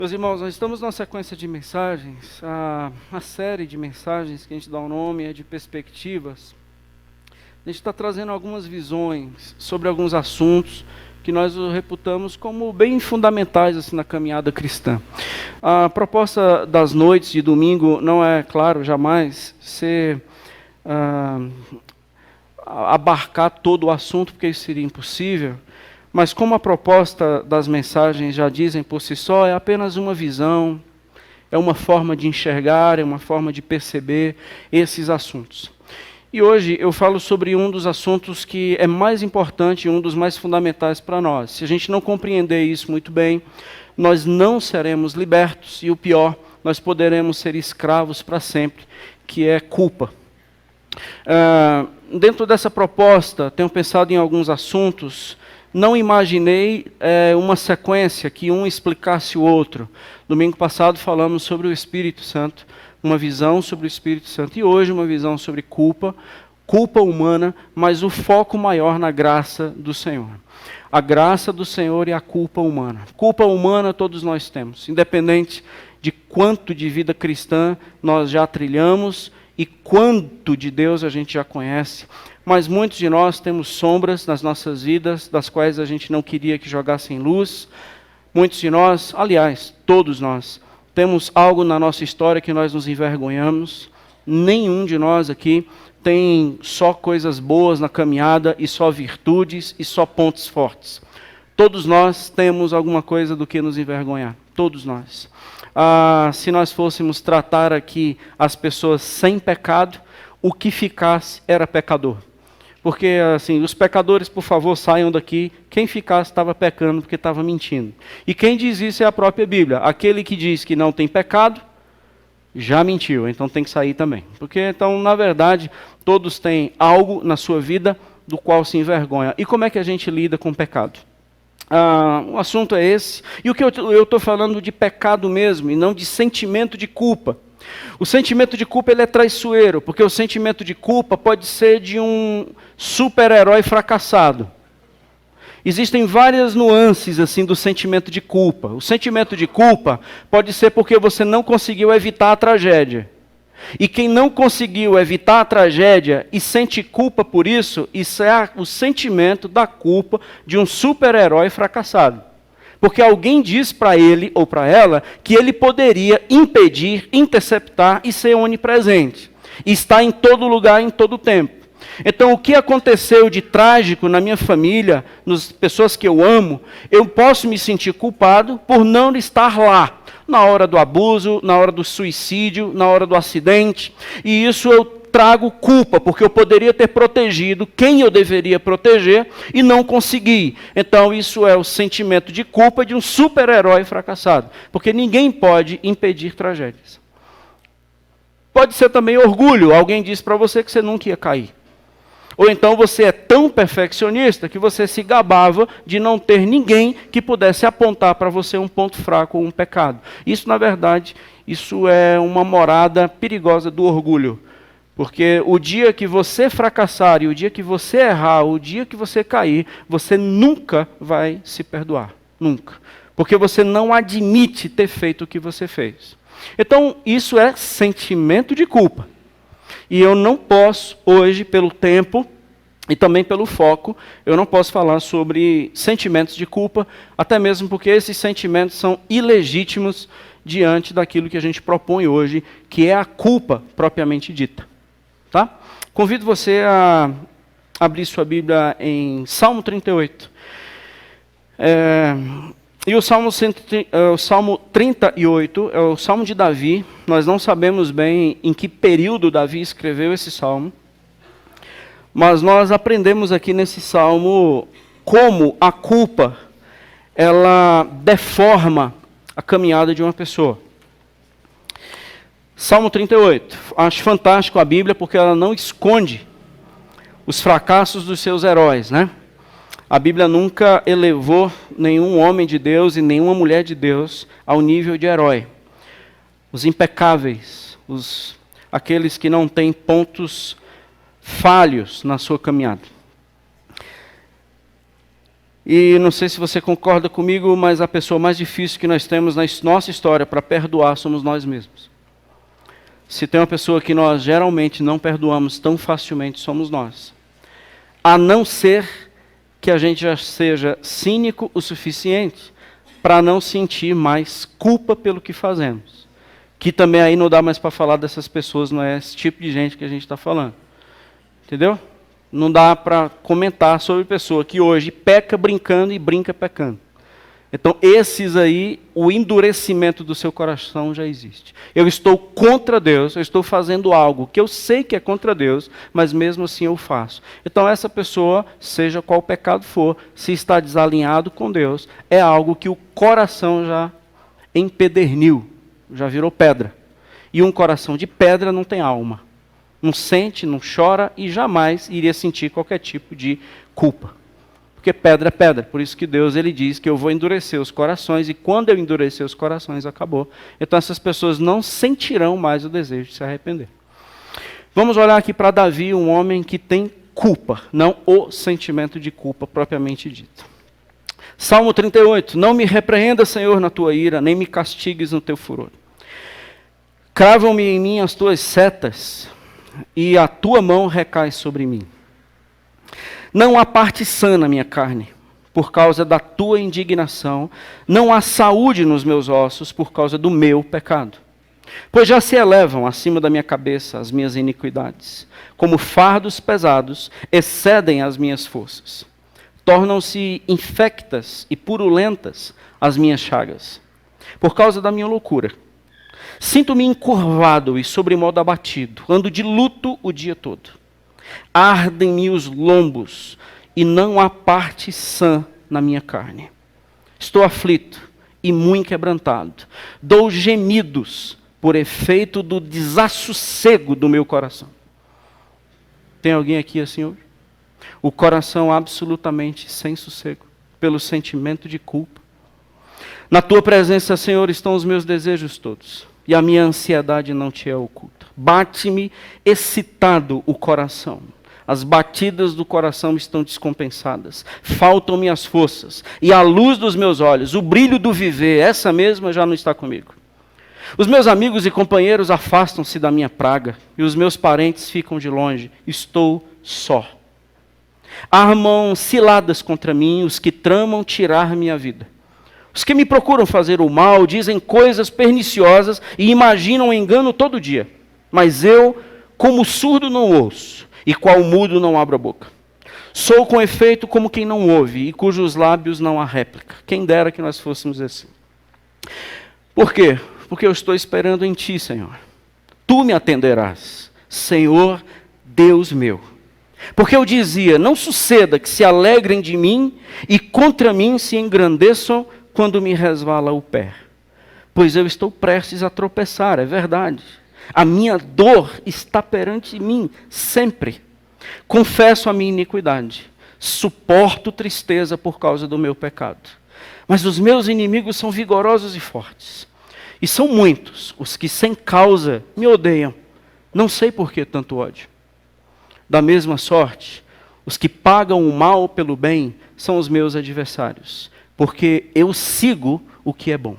Meus irmãos, nós estamos numa sequência de mensagens, a série de mensagens que a gente dá o nome é de perspectivas. A gente está trazendo algumas visões sobre alguns assuntos que nós reputamos como bem fundamentais assim, na caminhada cristã. A proposta das noites de domingo não é, claro, jamais ser abarcar todo o assunto, porque isso seria impossível. Mas como a proposta das mensagens já dizem por si só, é apenas uma visão, é uma forma de enxergar, é uma forma de perceber esses assuntos. E hoje eu falo sobre um dos assuntos que é mais importante e um dos mais fundamentais para nós. Se a gente não compreender isso muito bem, nós não seremos libertos e o pior, nós poderemos ser escravos para sempre, que é culpa. Dentro dessa proposta, tenho pensado em alguns assuntos. Não imaginei uma sequência que um explicasse o outro. Domingo passado falamos sobre o Espírito Santo, uma visão sobre o Espírito Santo. E hoje uma visão sobre culpa humana, mas o foco maior na graça do Senhor. A graça do Senhor e a culpa humana. Culpa humana todos nós temos, independente de quanto de vida cristã nós já trilhamos e quanto de Deus a gente já conhece. Mas muitos de nós temos sombras nas nossas vidas, das quais a gente não queria que jogassem luz. Muitos de nós, aliás, todos nós, temos algo na nossa história que nós nos envergonhamos. Nenhum de nós aqui tem só coisas boas na caminhada e só virtudes e só pontos fortes. Todos nós temos alguma coisa do que nos envergonhar. Todos nós. Se nós fôssemos tratar aqui as pessoas sem pecado, o que ficasse era pecador. Porque, assim, os pecadores, por favor, saiam daqui. Quem ficasse estava pecando porque estava mentindo. E quem diz isso é a própria Bíblia. Aquele que diz que não tem pecado, já mentiu, então tem que sair também. Porque, então, na verdade, todos têm algo na sua vida do qual se envergonha. E como é que a gente lida com o pecado? O assunto é esse. E o que eu estou falando de pecado mesmo, e não de sentimento de culpa. O sentimento de culpa ele é traiçoeiro, porque o sentimento de culpa pode ser de um super-herói fracassado. Existem várias nuances assim do sentimento de culpa. O sentimento de culpa pode ser porque você não conseguiu evitar a tragédia. E quem não conseguiu evitar a tragédia e sente culpa por isso, isso é o sentimento da culpa de um super-herói fracassado. Porque alguém diz para ele ou para ela que ele poderia impedir, interceptar e ser onipresente. E está em todo lugar, em todo tempo. Então, o que aconteceu de trágico na minha família, nas pessoas que eu amo, eu posso me sentir culpado por não estar lá. Na hora do abuso, na hora do suicídio, na hora do acidente. E isso eu trago culpa, porque eu poderia ter protegido quem eu deveria proteger e não consegui. Então isso é o sentimento de culpa de um super-herói fracassado, porque ninguém pode impedir tragédias. Pode ser também orgulho, alguém disse para você que você nunca ia cair. Ou então você é tão perfeccionista que você se gabava de não ter ninguém que pudesse apontar para você um ponto fraco ou um pecado. Isso, na verdade, isso é uma morada perigosa do orgulho. Porque o dia que você fracassar, e o dia que você errar, o dia que você cair, você nunca vai se perdoar. Nunca. Porque você não admite ter feito o que você fez. Então, isso é sentimento de culpa. E eu não posso, hoje, pelo tempo e também pelo foco, eu não posso falar sobre sentimentos de culpa, até mesmo porque esses sentimentos são ilegítimos diante daquilo que a gente propõe hoje, que é a culpa propriamente dita. Tá? Convido você a abrir sua Bíblia em Salmo 38. E o Salmo 38 é o Salmo de Davi. Nós não sabemos bem em que período Davi escreveu esse Salmo. Mas nós aprendemos aqui nesse Salmo como a culpa ela deforma a caminhada de uma pessoa. Salmo 38. Acho fantástico a Bíblia porque ela não esconde os fracassos dos seus heróis, né? A Bíblia nunca elevou nenhum homem de Deus e nenhuma mulher de Deus ao nível de herói. Os impecáveis, aqueles que não têm pontos falhos na sua caminhada. E não sei se você concorda comigo, mas a pessoa mais difícil que nós temos na nossa história para perdoar somos nós mesmos. Se tem uma pessoa que nós geralmente não perdoamos tão facilmente, somos nós. A não ser que a gente já seja cínico o suficiente para não sentir mais culpa pelo que fazemos. Que também aí não dá mais para falar dessas pessoas, não é esse tipo de gente que a gente está falando. Entendeu? Não dá para comentar sobre pessoa que hoje peca brincando e brinca pecando. Então, esses aí, o endurecimento do seu coração já existe. Eu estou contra Deus, eu estou fazendo algo que eu sei que é contra Deus, mas mesmo assim eu faço. Então, essa pessoa, seja qual pecado for, se está desalinhado com Deus, é algo que o coração já empederniu, já virou pedra. E um coração de pedra não tem alma. Não sente, não chora e jamais iria sentir qualquer tipo de culpa. Porque pedra é pedra. Por isso que Deus ele diz que eu vou endurecer os corações e quando eu endurecer os corações, acabou. Então essas pessoas não sentirão mais o desejo de se arrepender. Vamos olhar aqui para Davi, um homem que tem culpa, não o sentimento de culpa propriamente dito. Salmo 38. Não me repreenda, Senhor, na tua ira, nem me castigues no teu furor. Cravam-me em mim as tuas setas, e a tua mão recai sobre mim. Não há parte sã na minha carne, por causa da tua indignação. Não há saúde nos meus ossos, por causa do meu pecado. Pois já se elevam acima da minha cabeça as minhas iniquidades. Como fardos pesados, excedem as minhas forças. Tornam-se infectas e purulentas as minhas chagas, por causa da minha loucura. Sinto-me encurvado e sobremodo abatido. Ando de luto o dia todo. Ardem-me os lombos e não há parte sã na minha carne. Estou aflito e muito quebrantado. Dou gemidos por efeito do desassossego do meu coração. Tem alguém aqui assim hoje? O coração absolutamente sem sossego, pelo sentimento de culpa. Na tua presença, Senhor, estão os meus desejos todos. E a minha ansiedade não te é oculta. Bate-me excitado o coração. As batidas do coração estão descompensadas. Faltam-me as forças. E a luz dos meus olhos, o brilho do viver, essa mesma já não está comigo. Os meus amigos e companheiros afastam-se da minha praga. E os meus parentes ficam de longe. Estou só. Armam ciladas contra mim os que tramam tirar minha vida. Os que me procuram fazer o mal dizem coisas perniciosas e imaginam um engano todo dia. Mas eu, como surdo, não ouço, e qual mudo não abro a boca. Sou com efeito como quem não ouve, e cujos lábios não há réplica. Quem dera que nós fôssemos assim. Por quê? Porque eu estou esperando em ti, Senhor. Tu me atenderás, Senhor Deus meu. Porque eu dizia, não suceda que se alegrem de mim, e contra mim se engrandeçam quando me resvala o pé. Pois eu estou prestes a tropeçar, é verdade. A minha dor está perante mim sempre. Confesso a minha iniquidade. Suporto tristeza por causa do meu pecado. Mas os meus inimigos são vigorosos e fortes. E são muitos os que sem causa me odeiam. Não sei por que tanto ódio. Da mesma sorte, os que pagam o mal pelo bem são os meus adversários. Porque eu sigo o que é bom.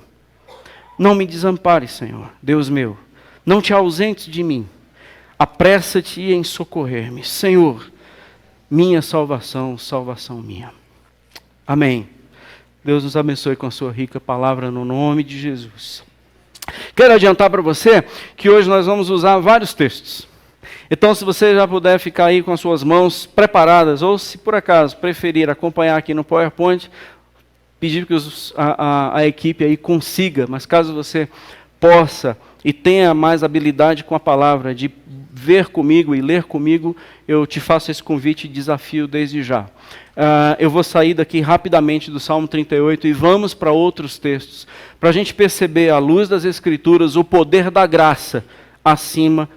Não me desampares, Senhor, Deus meu. Não te ausentes de mim. Apressa-te em socorrer-me. Senhor, minha salvação, salvação minha. Amém. Deus nos abençoe com a sua rica palavra no nome de Jesus. Quero adiantar para você que hoje nós vamos usar vários textos. Então, se você já puder ficar aí com as suas mãos preparadas, ou se por acaso preferir acompanhar aqui no PowerPoint, pedir que a equipe aí consiga, mas caso você possa e tenha mais habilidade com a palavra, de ver comigo e ler comigo, eu te faço esse convite e desafio desde já. Eu vou sair daqui rapidamente do Salmo 38 e vamos para outros textos, para a gente perceber, à luz das Escrituras, o poder da graça acima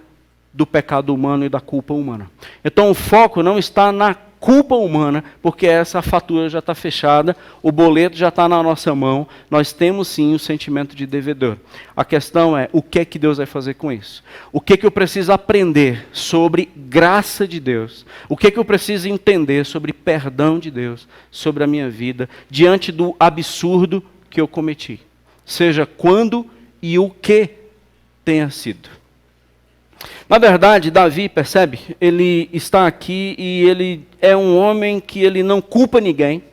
do pecado humano e da culpa humana. Então o foco não está na culpa humana, porque essa fatura já está fechada, o boleto já está na nossa mão, nós temos sim o sentimento de devedor. A questão é, o que é que Deus vai fazer com isso? O que é que eu preciso aprender sobre graça de Deus? O que é que eu preciso entender sobre perdão de Deus, sobre a minha vida, diante do absurdo que eu cometi? Seja quando e o que tenha sido. Na verdade, Davi, percebe? Ele está aqui e ele é um homem que ele não culpa ninguém,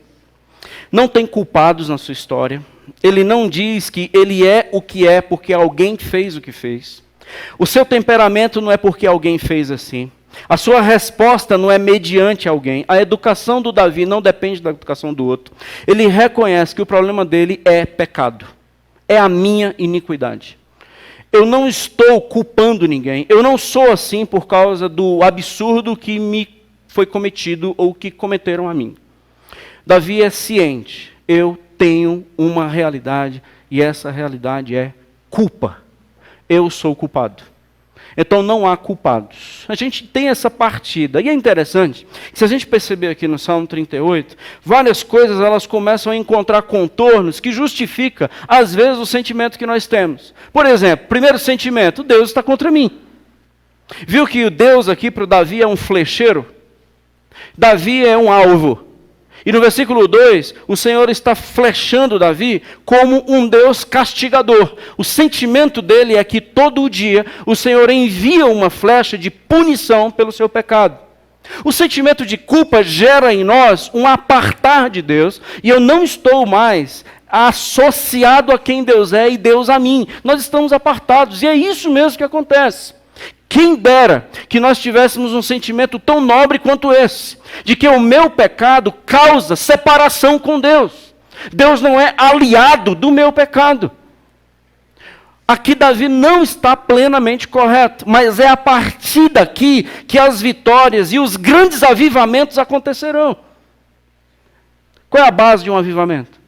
não tem culpados na sua história, ele não diz que ele é o que é porque alguém fez o que fez, o seu temperamento não é porque alguém fez assim, a sua resposta não é mediante alguém, a educação do Davi não depende da educação do outro, ele reconhece que o problema dele é pecado, é a minha iniquidade. Eu não estou culpando ninguém. Eu não sou assim por causa do absurdo que me foi cometido ou que cometeram a mim. Davi é ciente. Eu tenho uma realidade e essa realidade é culpa. Eu sou culpado. Então não há culpados. A gente tem essa partida. E é interessante, se a gente perceber aqui no Salmo 38, várias coisas elas começam a encontrar contornos que justificam, às vezes, o sentimento que nós temos. Por exemplo, primeiro sentimento, Deus está contra mim. Viu que o Deus aqui para o Davi é um flecheiro? Davi é um alvo. E no versículo 2, o Senhor está flechando Davi como um Deus castigador. O sentimento dele é que todo dia o Senhor envia uma flecha de punição pelo seu pecado. O sentimento de culpa gera em nós um apartar de Deus, e eu não estou mais associado a quem Deus é e Deus a mim. Nós estamos apartados, e é isso mesmo que acontece. Quem dera que nós tivéssemos um sentimento tão nobre quanto esse, de que o meu pecado causa separação com Deus. Deus não é aliado do meu pecado. Aqui Davi não está plenamente correto, mas é a partir daqui que as vitórias e os grandes avivamentos acontecerão. Qual é a base de um avivamento?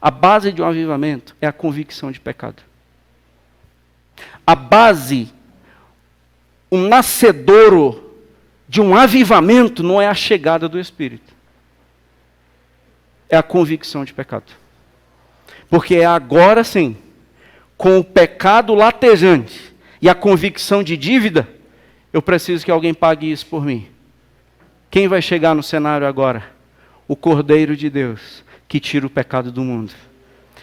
A base de um avivamento é a convicção de pecado. A base, o nascedouro de um avivamento não é a chegada do Espírito. É a convicção de pecado. Porque é agora sim, com o pecado latejante e a convicção de dívida, eu preciso que alguém pague isso por mim. Quem vai chegar no cenário agora? O Cordeiro de Deus, que tira o pecado do mundo.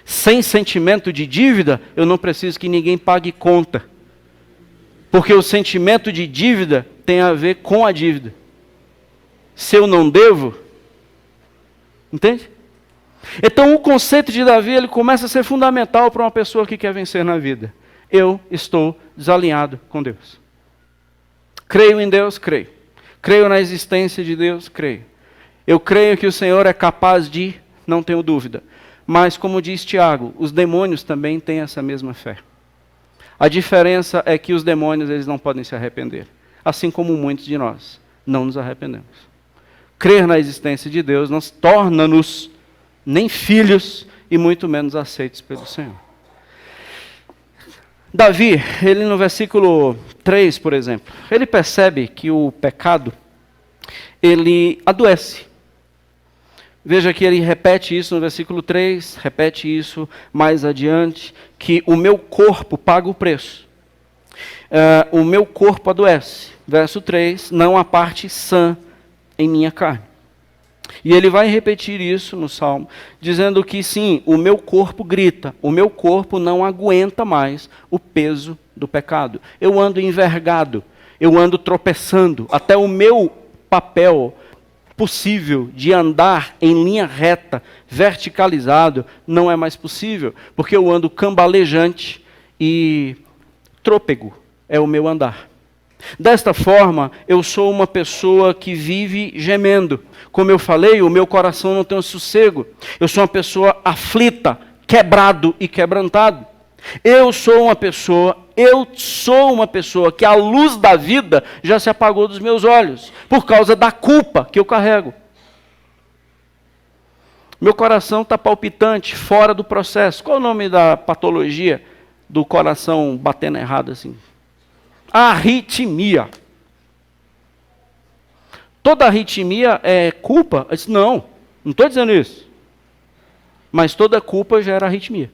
Sem sentimento de dívida, eu não preciso que ninguém pague conta. Porque o sentimento de dívida tem a ver com a dívida. Se eu não devo, entende? Então o conceito de Davi, ele começa a ser fundamental para uma pessoa que quer vencer na vida. Eu estou desalinhado com Deus. Creio em Deus? Creio. Creio na existência de Deus? Creio. Eu creio que o Senhor é capaz de, não tenho dúvida. Mas, como diz Tiago, os demônios também têm essa mesma fé. A diferença é que os demônios eles não podem se arrepender. Assim como muitos de nós não nos arrependemos. Crer na existência de Deus não torna-nos nem filhos e muito menos aceitos pelo Senhor. Davi, ele no versículo 3, por exemplo, ele percebe que o pecado, ele adoece. Veja que ele repete isso no versículo 3, repete isso mais adiante, que o meu corpo paga o preço. O meu corpo adoece. Verso 3, não há parte sã em minha carne. E ele vai repetir isso no Salmo, dizendo que sim, o meu corpo grita, o meu corpo não aguenta mais o peso do pecado. Eu ando envergado, eu ando tropeçando, até o meu papel possível de andar em linha reta, verticalizado, não é mais possível, porque eu ando cambalejante e trôpego é o meu andar. Desta forma, eu sou uma pessoa que vive gemendo. Como eu falei, o meu coração não tem um sossego. Eu sou uma pessoa aflita, quebrado e quebrantado. Eu sou uma pessoa que a luz da vida já se apagou dos meus olhos, por causa da culpa que eu carrego. Meu coração está palpitante, fora do processo. Qual é o nome da patologia do coração batendo errado assim? Arritmia. Toda arritmia é culpa? Eu disse, não estou dizendo isso. Mas toda culpa gera arritmia.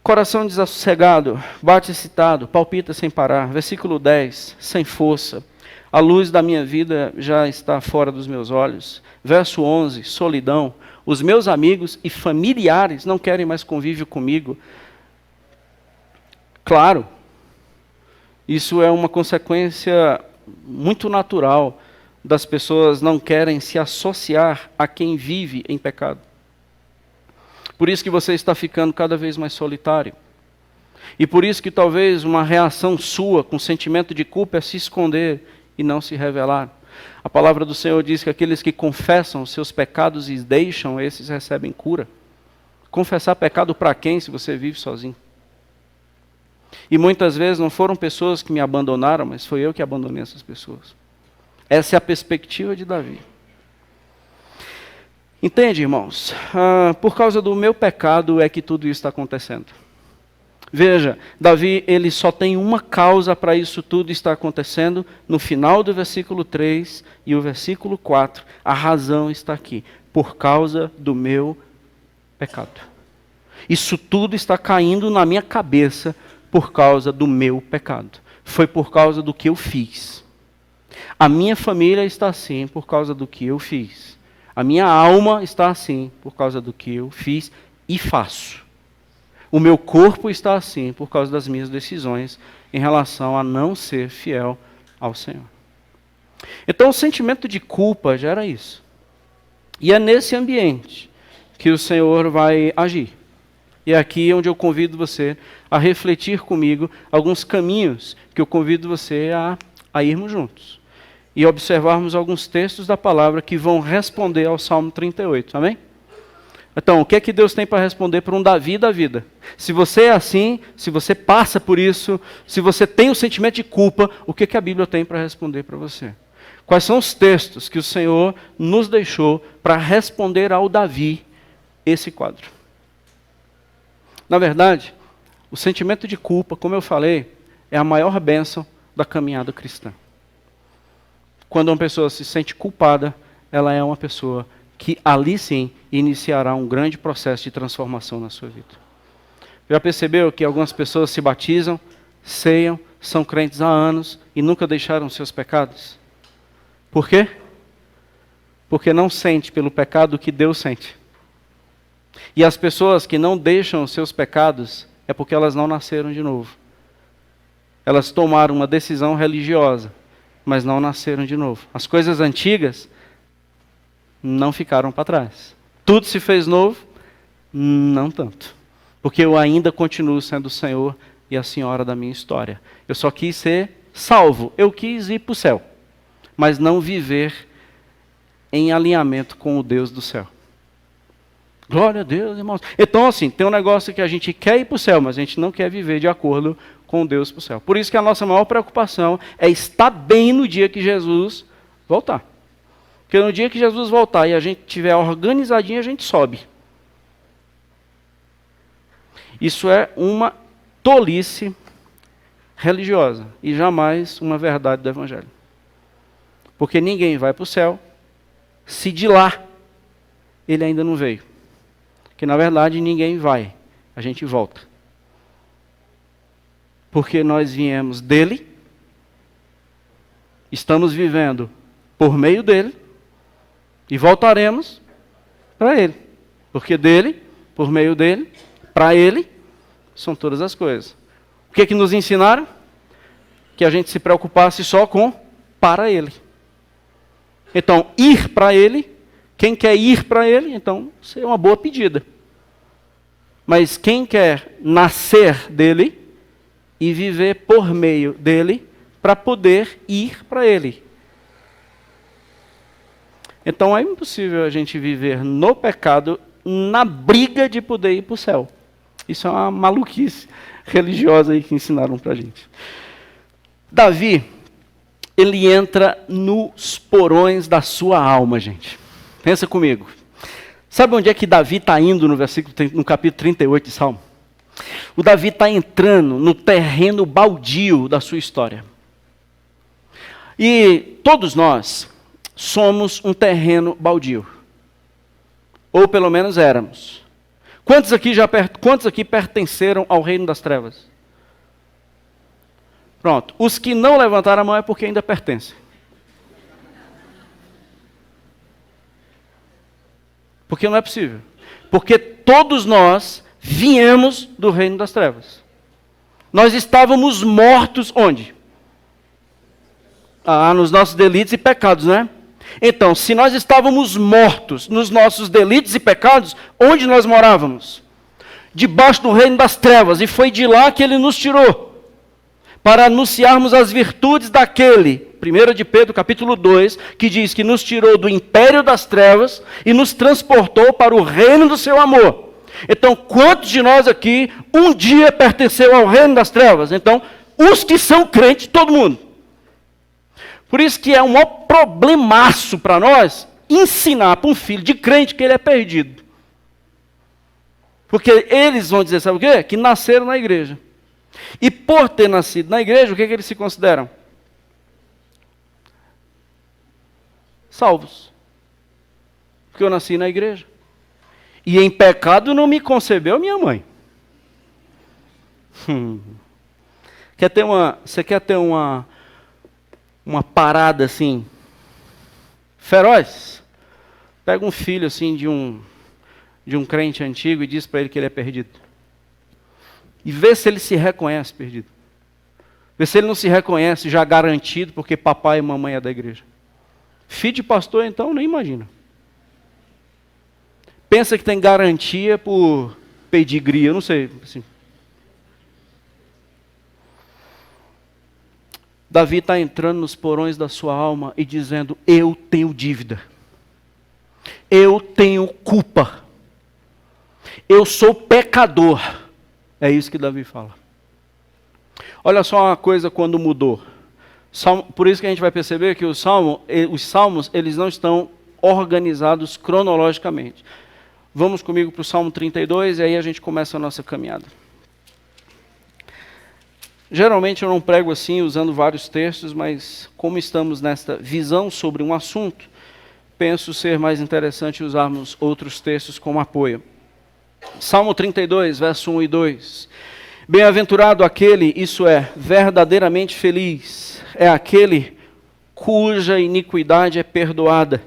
Coração desassossegado, bate excitado, palpita sem parar. Versículo 10, sem força. A luz da minha vida já está fora dos meus olhos. Verso 11, solidão. Os meus amigos e familiares não querem mais convívio comigo. Claro, isso é uma consequência muito natural das pessoas não querem se associar a quem vive em pecado. Por isso que você está ficando cada vez mais solitário. E por isso que talvez uma reação sua com sentimento de culpa é se esconder e não se revelar. A palavra do Senhor diz que aqueles que confessam os seus pecados e deixam, esses recebem cura. Confessar pecado para quem se você vive sozinho? E muitas vezes não foram pessoas que me abandonaram, mas foi eu que abandonei essas pessoas. Essa é a perspectiva de Davi. Entende, irmãos? Por causa do meu pecado é que tudo isso está acontecendo. Veja, Davi, ele só tem uma causa para isso tudo estar acontecendo. No final do versículo 3 e o versículo 4, a razão está aqui. Por causa do meu pecado. Isso tudo está caindo na minha cabeça por causa do meu pecado. Foi por causa do que eu fiz. A minha família está assim por causa do que eu fiz. A minha alma está assim por causa do que eu fiz e faço. O meu corpo está assim por causa das minhas decisões em relação a não ser fiel ao Senhor. Então o sentimento de culpa gera isso. E é nesse ambiente que o Senhor vai agir. E é aqui onde eu convido você a refletir comigo alguns caminhos que eu convido você a irmos juntos. E observarmos alguns textos da palavra que vão responder ao Salmo 38, amém? Então, o que é que Deus tem para responder para um Davi da vida? Se você é assim, se você passa por isso, se você tem o sentimento de culpa, o que é que a Bíblia tem para responder para você? Quais são os textos que o Senhor nos deixou para responder ao Davi esse quadro? Na verdade, o sentimento de culpa, como eu falei, é a maior bênção da caminhada cristã. Quando uma pessoa se sente culpada, ela é uma pessoa que ali sim iniciará um grande processo de transformação na sua vida. Já percebeu que algumas pessoas se batizam, ceiam, são crentes há anos e nunca deixaram seus pecados? Por quê? Porque não sente pelo pecado o que Deus sente. E as pessoas que não deixam os seus pecados é porque elas não nasceram de novo. Elas tomaram uma decisão religiosa, mas não nasceram de novo. As coisas antigas não ficaram para trás. Tudo se fez novo? Não tanto. Porque eu ainda continuo sendo o Senhor e a Senhora da minha história. Eu só quis ser salvo. Eu quis ir para o céu. Mas não viver em alinhamento com o Deus do céu. Glória a Deus, irmãos. Então, assim, tem um negócio que a gente quer ir para o céu, mas a gente não quer viver de acordo com Deus para o céu. Por isso que a nossa maior preocupação é estar bem no dia que Jesus voltar. Porque no dia que Jesus voltar e a gente estiver organizadinho, a gente sobe. Isso é uma tolice religiosa e jamais uma verdade do Evangelho. Porque ninguém vai para o céu se de lá ele ainda não veio. Que na verdade ninguém vai, a gente volta. Porque nós viemos dele, estamos vivendo por meio dele e voltaremos para ele. Porque dele, por meio dele, para ele, são todas as coisas. O que é que nos ensinaram? Que a gente se preocupasse só com para ele. Então, ir para ele, quem quer ir para ele, então, isso é uma boa pedida. Mas quem quer nascer dele e viver por meio dele para poder ir para ele. Então é impossível a gente viver no pecado na briga de poder ir para o céu. Isso é uma maluquice religiosa aí que ensinaram para a gente. Davi, ele entra nos porões da sua alma, gente. Pensa comigo. Sabe onde é que Davi está indo no capítulo 38 de Salmo? O Davi está entrando no terreno baldio da sua história. E todos nós somos um terreno baldio. Ou pelo menos éramos. Quantos aqui pertenceram ao reino das trevas? Pronto. Os que não levantaram a mão é porque ainda pertencem. Porque não é possível. Porque todos nós viemos do reino das trevas. Nós estávamos mortos onde? Nos nossos delitos e pecados, né? Então, se nós estávamos mortos nos nossos delitos e pecados, onde nós morávamos? Debaixo do reino das trevas. E foi de lá que ele nos tirou. Para anunciarmos as virtudes daquele, 1 de Pedro capítulo 2, que diz que nos tirou do império das trevas e nos transportou para o reino do seu amor. Então, quantos de nós aqui um dia pertenceu ao reino das trevas? Então, os que são crentes, todo mundo. Por isso que é um maior problemaço para nós ensinar para um filho de crente que ele é perdido. Porque eles vão dizer, sabe o quê? Que nasceram na igreja. E por ter nascido na igreja, o que eles se consideram? Salvos. Porque eu nasci na igreja. E em pecado não me concebeu minha mãe. Você quer ter uma parada assim, feroz? Pega um filho assim de um crente antigo e diz para ele que ele é perdido. E vê se ele se reconhece perdido. Vê se ele não se reconhece já garantido porque papai e mamãe é da igreja. Filho de pastor, então, nem imagina. Pensa que tem garantia por pedigree, eu não sei. Assim. Davi está entrando nos porões da sua alma e dizendo, eu tenho dívida. Eu tenho culpa. Eu sou pecador. É isso que Davi fala. Olha só uma coisa quando mudou. Por isso que a gente vai perceber que os salmos, eles não estão organizados cronologicamente. Vamos comigo para o Salmo 32 e aí a gente começa a nossa caminhada. Geralmente eu não prego assim, usando vários textos, mas como estamos nesta visão sobre um assunto, penso ser mais interessante usarmos outros textos como apoio. Salmo 32, verso 1 e 2. Bem-aventurado aquele, isso é, verdadeiramente feliz, é aquele cuja iniquidade é perdoada,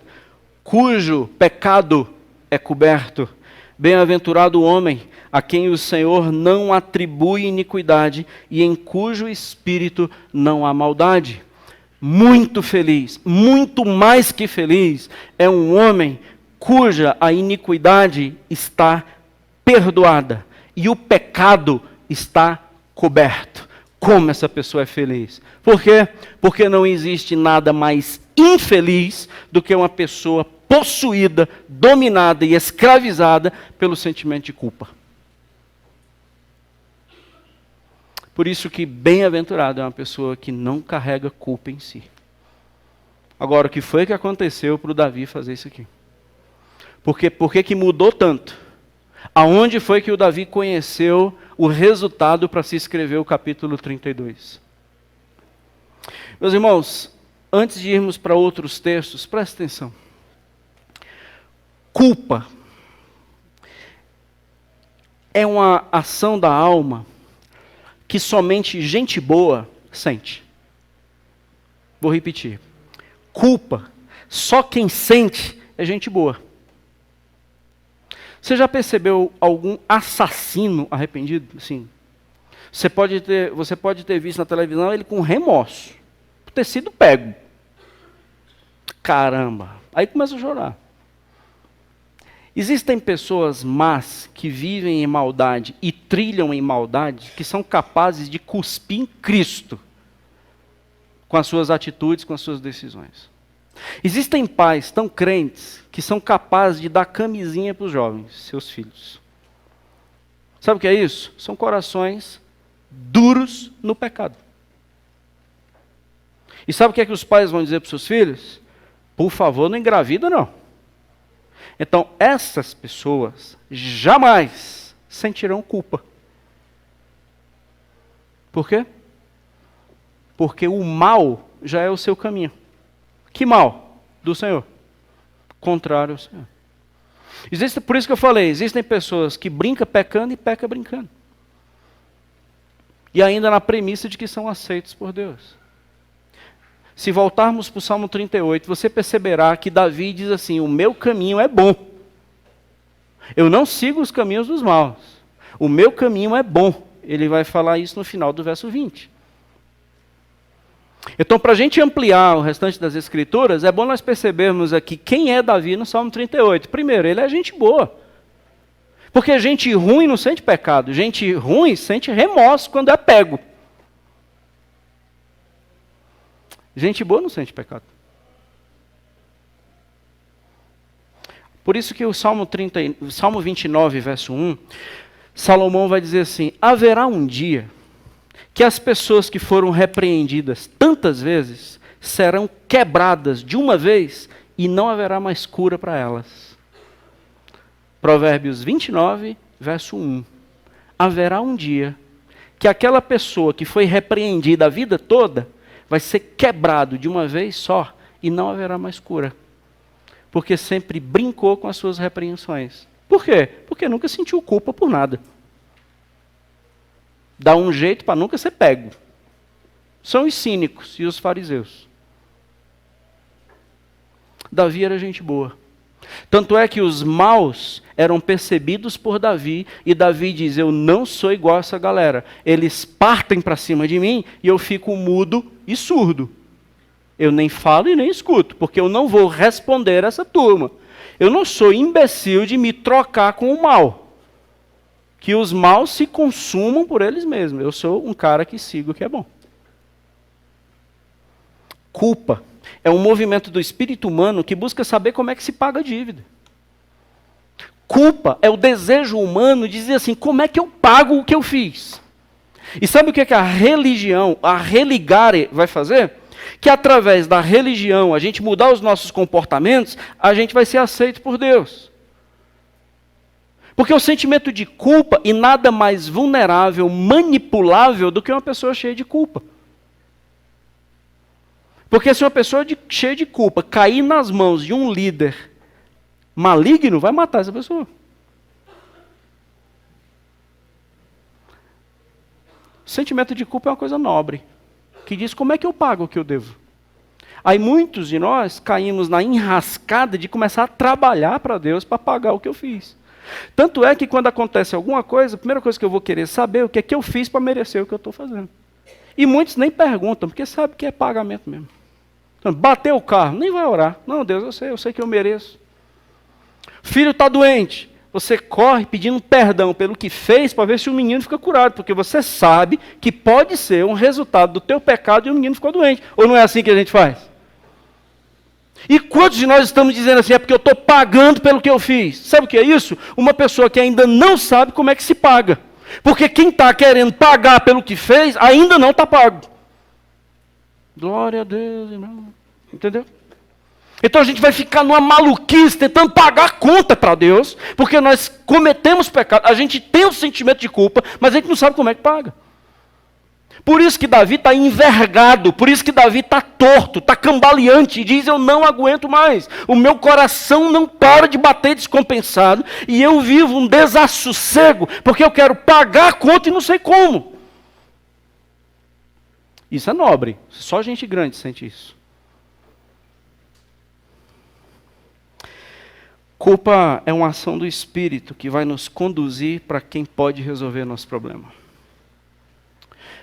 cujo pecado é coberto. Bem-aventurado o homem a quem o Senhor não atribui iniquidade e em cujo espírito não há maldade. Muito feliz, muito mais que feliz, é um homem cuja a iniquidade está perdoada e o pecado está coberto. Como essa pessoa é feliz? Por quê? Porque não existe nada mais infeliz do que uma pessoa possuída, dominada e escravizada pelo sentimento de culpa. Por isso que bem-aventurado é uma pessoa que não carrega culpa em si. Agora, o que foi que aconteceu para o Davi fazer isso aqui? Por que mudou tanto? Aonde foi que o Davi conheceu o resultado para se escrever o capítulo 32? Meus irmãos, antes de irmos para outros textos, preste atenção. Culpa é uma ação da alma que somente gente boa sente. Vou repetir. Culpa, só quem sente é gente boa. Você já percebeu algum assassino arrependido? Sim. Você pode ter visto na televisão ele com remorso, por ter sido pego. Caramba! Aí começa a chorar. Existem pessoas más que vivem em maldade e trilham em maldade, que são capazes de cuspir em Cristo com as suas atitudes, com as suas decisões. Existem pais tão crentes que são capazes de dar camisinha para os jovens, seus filhos. Sabe o que é isso? São corações duros no pecado. E sabe o que é que os pais vão dizer para os seus filhos? Por favor, não engravida não. Então, essas pessoas jamais sentirão culpa. Por quê? Porque o mal já é o seu caminho. Que mal? Do Senhor. Contrário ao Senhor. Por isso que eu falei, existem pessoas que brincam pecando e pecam brincando. E ainda na premissa de que são aceitos por Deus. Se voltarmos para o Salmo 38, você perceberá que Davi diz assim, o meu caminho é bom. Eu não sigo os caminhos dos maus. O meu caminho é bom. Ele vai falar isso no final do verso 20. Então, para a gente ampliar o restante das Escrituras, é bom nós percebermos aqui quem é Davi no Salmo 38. Primeiro, ele é gente boa. Porque gente ruim não sente pecado. Gente ruim sente remorso quando é pego. Gente boa não sente pecado. Por isso que o Salmo 29, verso 1, Salomão vai dizer assim, haverá um dia que as pessoas que foram repreendidas tantas vezes serão quebradas de uma vez e não haverá mais cura para elas. Provérbios 29, verso 1. Haverá um dia que aquela pessoa que foi repreendida a vida toda vai ser quebrado de uma vez só e não haverá mais cura. Porque sempre brincou com as suas repreensões. Por quê? Porque nunca sentiu culpa por nada. Dá um jeito para nunca ser pego. São os cínicos e os fariseus. Davi era gente boa. Tanto é que os maus eram percebidos por Davi, e Davi diz, eu não sou igual a essa galera. Eles partem para cima de mim e eu fico mudo e surdo. Eu nem falo e nem escuto, porque eu não vou responder essa turma. Eu não sou imbecil de me trocar com o mal. Que os maus se consumam por eles mesmos. Eu sou um cara que sigo o que é bom. Culpa é um movimento do espírito humano que busca saber como é que se paga a dívida. Culpa é o desejo humano de dizer assim, como é que eu pago o que eu fiz? E sabe o que é que a religião, a religare, vai fazer? Que através da religião, a gente mudar os nossos comportamentos, a gente vai ser aceito por Deus. Porque o sentimento de culpa, e nada mais vulnerável, manipulável do que uma pessoa cheia de culpa. Porque se uma pessoa cheia de culpa cair nas mãos de um líder maligno, vai matar essa pessoa. O sentimento de culpa é uma coisa nobre, que diz como é que eu pago o que eu devo. Aí muitos de nós caímos na enrascada de começar a trabalhar para Deus para pagar o que eu fiz. Tanto é que quando acontece alguma coisa, a primeira coisa que eu vou querer saber é o que é que eu fiz para merecer o que eu estou fazendo. E muitos nem perguntam, porque sabem que é pagamento mesmo. Então, bateu o carro, nem vai orar. Não, Deus, eu sei que eu mereço. Filho está doente, você corre pedindo perdão pelo que fez para ver se o menino fica curado, porque você sabe que pode ser um resultado do teu pecado e o menino ficou doente. Ou não é assim que a gente faz? E quantos de nós estamos dizendo assim, é porque eu estou pagando pelo que eu fiz? Sabe o que é isso? Uma pessoa que ainda não sabe como é que se paga. Porque quem está querendo pagar pelo que fez, ainda não está pago. Glória a Deus, irmão. Entendeu? Então a gente vai ficar numa maluquice, tentando pagar a conta para Deus, porque nós cometemos pecado, a gente tem o sentimento de culpa, mas a gente não sabe como é que paga. Por isso que Davi está envergado, por isso que Davi está torto, está cambaleante, e diz, eu não aguento mais, o meu coração não para de bater descompensado, e eu vivo um desassossego, porque eu quero pagar a conta e não sei como. Isso é nobre, só gente grande sente isso. Culpa é uma ação do Espírito que vai nos conduzir para quem pode resolver nosso problema.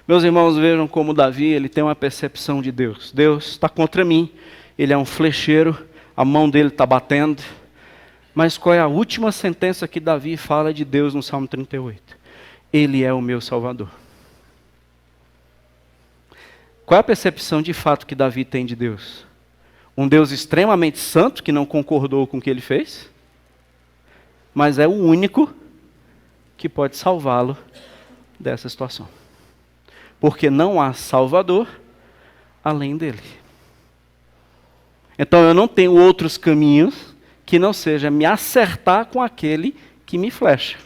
Meus irmãos, vejam como Davi, ele tem uma percepção de Deus. Deus está contra mim, ele é um flecheiro, a mão dele está batendo. Mas qual é a última sentença que Davi fala de Deus no Salmo 38? Ele é o meu Salvador. Qual é a percepção de fato que Davi tem de Deus? Um Deus extremamente santo, que não concordou com o que ele fez, mas é o único que pode salvá-lo dessa situação. Porque não há Salvador além dele. Então eu não tenho outros caminhos que não seja me acertar com aquele que me flecha.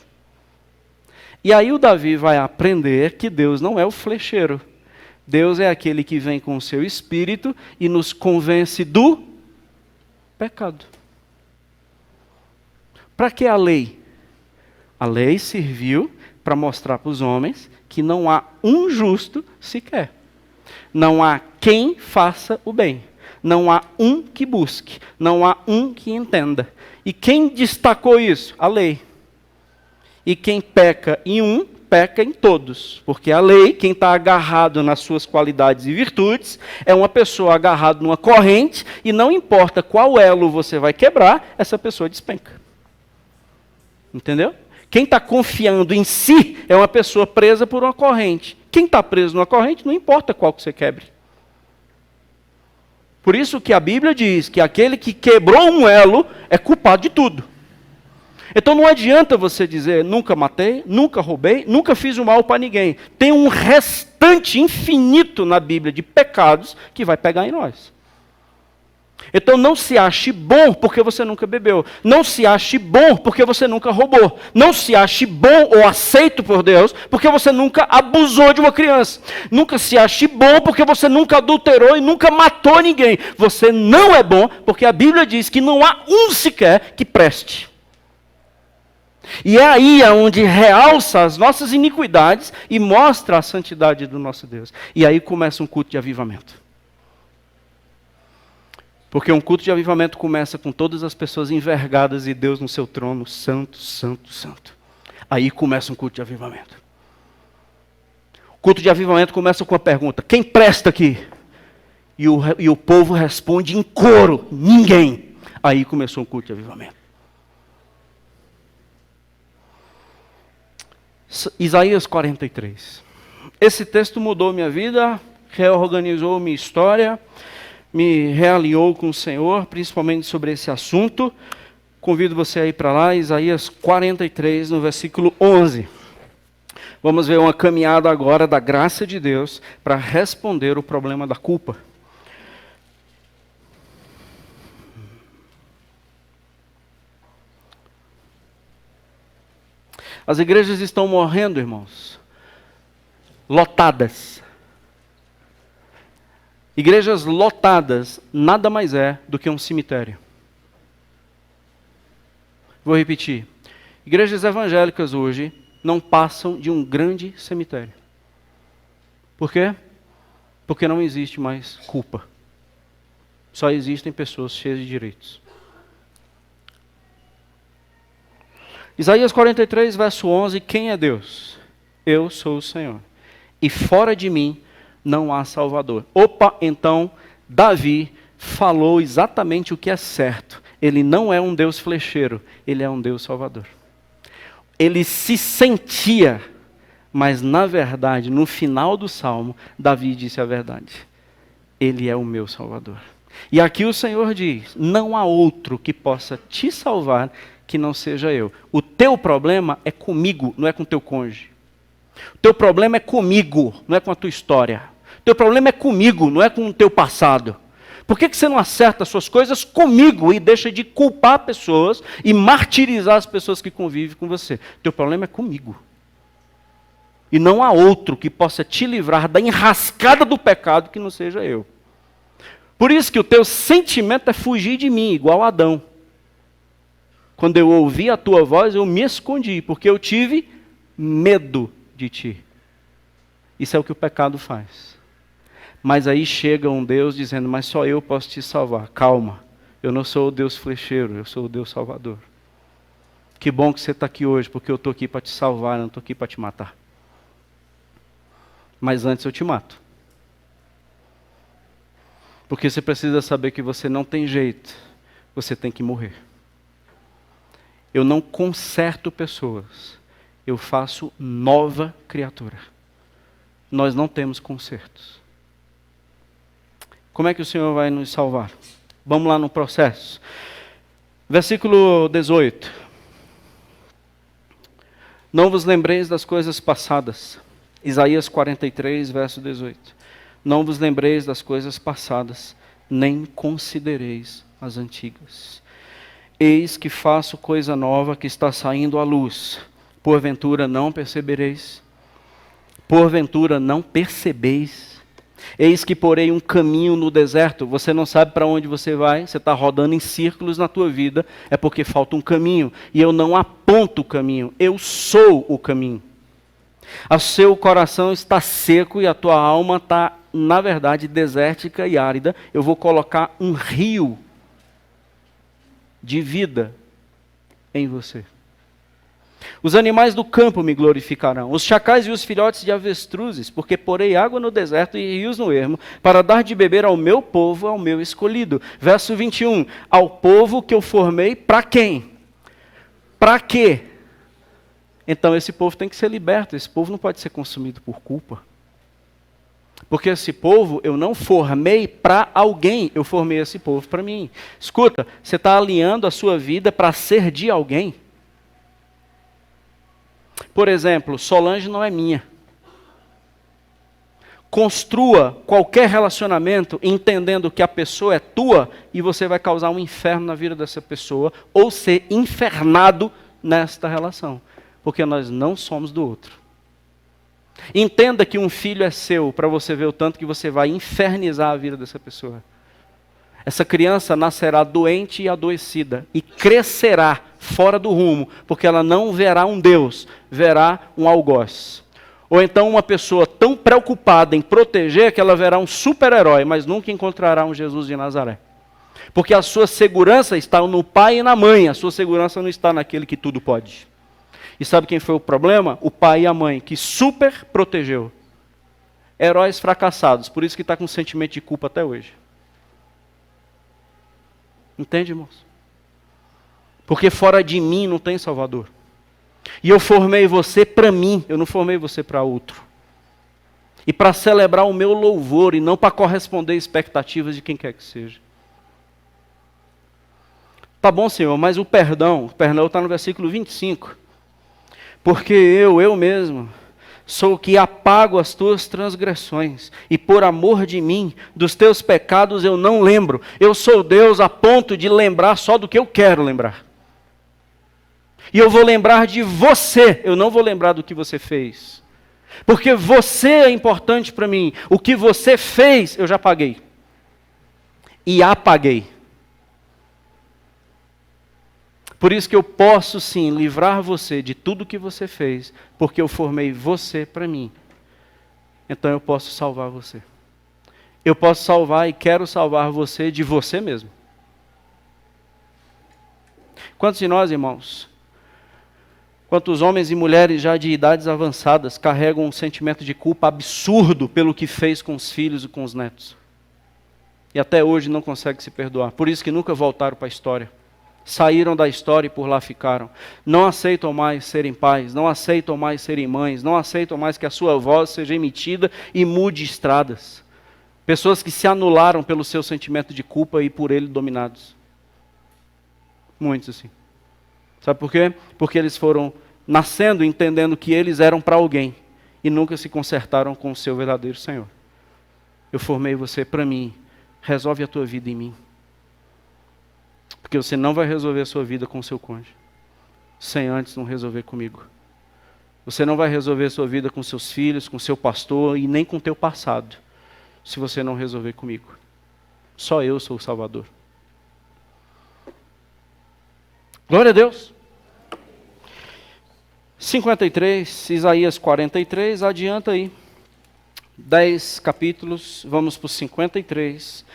E aí o Davi vai aprender que Deus não é o flecheiro. Deus é aquele que vem com o seu Espírito e nos convence do pecado. Para que a lei? A lei serviu para mostrar para os homens que não há um justo sequer. Não há quem faça o bem. Não há um que busque. Não há um que entenda. E quem destacou isso? A lei. E quem peca em um, peca em todos. Porque a lei, quem está agarrado nas suas qualidades e virtudes, é uma pessoa agarrada numa corrente, e não importa qual elo você vai quebrar, essa pessoa despenca. Entendeu? Quem está confiando em si é uma pessoa presa por uma corrente. Quem está preso numa corrente, não importa qual que você quebre. Por isso que a Bíblia diz que aquele que quebrou um elo é culpado de tudo. Então não adianta você dizer, nunca matei, nunca roubei, nunca fiz o mal para ninguém. Tem um restante infinito na Bíblia de pecados que vai pegar em nós. Então não se ache bom porque você nunca bebeu. Não se ache bom porque você nunca roubou. Não se ache bom ou aceito por Deus porque você nunca abusou de uma criança. Nunca se ache bom porque você nunca adulterou e nunca matou ninguém. Você não é bom porque a Bíblia diz que não há um sequer que preste. E é aí onde realça as nossas iniquidades e mostra a santidade do nosso Deus. E aí começa um culto de avivamento. Porque um culto de avivamento começa com todas as pessoas envergadas e Deus no seu trono, santo, santo, santo. Aí começa um culto de avivamento. O culto de avivamento começa com a pergunta, quem presta aqui? E o povo responde em coro, ninguém. Aí começou um culto de avivamento. Isaías 43. Esse texto mudou minha vida, reorganizou minha história, me realinhou com o Senhor, principalmente sobre esse assunto. Convido você a ir para lá, Isaías 43, no versículo 11. Vamos ver uma caminhada agora da graça de Deus para responder o problema da culpa. As igrejas estão morrendo, irmãos, lotadas. Igrejas lotadas nada mais é do que um cemitério. Vou repetir. Igrejas evangélicas hoje não passam de um grande cemitério. Por quê? Porque não existe mais culpa. Só existem pessoas cheias de direitos. Isaías 43, verso 11, quem é Deus? Eu sou o Senhor. E fora de mim não há Salvador. Opa, então Davi falou exatamente o que é certo. Ele não é um Deus flecheiro, ele é um Deus salvador. Ele se sentia, mas na verdade, no final do salmo, Davi disse a verdade. Ele é o meu Salvador. E aqui o Senhor diz, não há outro que possa te salvar que não seja eu. O teu problema é comigo, não é com teu cônjuge. O teu problema é comigo, não é com a tua história. O teu problema é comigo, não é com o teu passado. Por que você não acerta as suas coisas comigo e deixa de culpar pessoas e martirizar as pessoas que convivem com você? O teu problema é comigo. E não há outro que possa te livrar da enrascada do pecado que não seja eu. Por isso que o teu sentimento é fugir de mim, igual Adão. Quando eu ouvi a tua voz, eu me escondi, porque eu tive medo de ti. Isso é o que o pecado faz. Mas aí chega um Deus dizendo, mas só eu posso te salvar. Calma, eu não sou o Deus flecheiro, eu sou o Deus salvador. Que bom que você está aqui hoje, porque eu estou aqui para te salvar, não estou aqui para te matar. Mas antes eu te mato. Porque você precisa saber que você não tem jeito, você tem que morrer. Eu não conserto pessoas, eu faço nova criatura. Nós não temos consertos. Como é que o Senhor vai nos salvar? Vamos lá no processo. Versículo 18. Não vos lembreis das coisas passadas. Isaías 43, verso 18. Não vos lembreis das coisas passadas, nem considereis as antigas. Eis que faço coisa nova que está saindo à luz. Porventura não percebereis? Porventura não percebeis? Eis que porei um caminho no deserto. Você não sabe para onde você vai, você está rodando em círculos na tua vida, é porque falta um caminho. E eu não aponto o caminho, eu sou o caminho. O seu coração está seco e a tua alma está, na verdade, desértica e árida. Eu vou colocar um rio de vida em você. Os animais do campo me glorificarão, os chacais e os filhotes de avestruzes, porque porei água no deserto e rios no ermo, para dar de beber ao meu povo, ao meu escolhido. Verso 21, ao povo que eu formei, para quem? Para quê? Então esse povo tem que ser liberto, esse povo não pode ser consumido por culpa. Porque esse povo eu não formei para alguém, eu formei esse povo para mim. Escuta, você está alinhando a sua vida para ser de alguém? Por exemplo, Solange não é minha. Construa qualquer relacionamento entendendo que a pessoa é tua e você vai causar um inferno na vida dessa pessoa ou ser infernado nesta relação. Porque nós não somos do outro. Entenda que um filho é seu para você ver o tanto que você vai infernizar a vida dessa pessoa. Essa criança nascerá doente e adoecida e crescerá fora do rumo, porque ela não verá um Deus, verá um algoz. Ou então uma pessoa tão preocupada em proteger que ela verá um super-herói, mas nunca encontrará um Jesus de Nazaré. Porque a sua segurança está no pai e na mãe, a sua segurança não está naquele que tudo pode. E sabe quem foi o problema? O pai e a mãe, que super protegeu. Heróis fracassados, por isso que está com sentimento de culpa até hoje. Entende, irmãos? Porque fora de mim não tem Salvador. E eu formei você para mim, eu não formei você para outro. E para celebrar o meu louvor e não para corresponder às expectativas de quem quer que seja. Tá bom, Senhor, mas o perdão está no versículo 25. Porque eu mesmo, sou o que apago as tuas transgressões, e por amor de mim, dos teus pecados eu não lembro. Eu sou Deus a ponto de lembrar só do que eu quero lembrar. E eu vou lembrar de você, eu não vou lembrar do que você fez. Porque você é importante para mim. O que você fez, eu já paguei. E apaguei. Por isso que eu posso sim livrar você de tudo que você fez, porque eu formei você para mim. Então eu posso salvar você. Eu posso salvar e quero salvar você de você mesmo. Quantos de nós, irmãos, quantos homens e mulheres já de idades avançadas carregam um sentimento de culpa absurdo pelo que fez com os filhos e com os netos? E até hoje não conseguem se perdoar. Por isso que nunca voltaram para a história. Saíram da história e por lá ficaram. Não aceitam mais serem pais, não aceitam mais serem mães, não aceitam mais que a sua voz seja emitida e mude estradas. Pessoas que se anularam pelo seu sentimento de culpa e por ele dominados. Muitos assim. Sabe por quê? Porque eles foram nascendo entendendo que eles eram para alguém e nunca se consertaram com o seu verdadeiro Senhor. Eu formei você para mim, resolve a tua vida em mim. Porque você não vai resolver a sua vida com o seu cônjuge, sem antes não resolver comigo. Você não vai resolver a sua vida com seus filhos, com seu pastor e nem com o teu passado, se você não resolver comigo. Só eu sou o Salvador. Glória a Deus. 53, Isaías 43, adianta aí. 10 capítulos, vamos para o 53.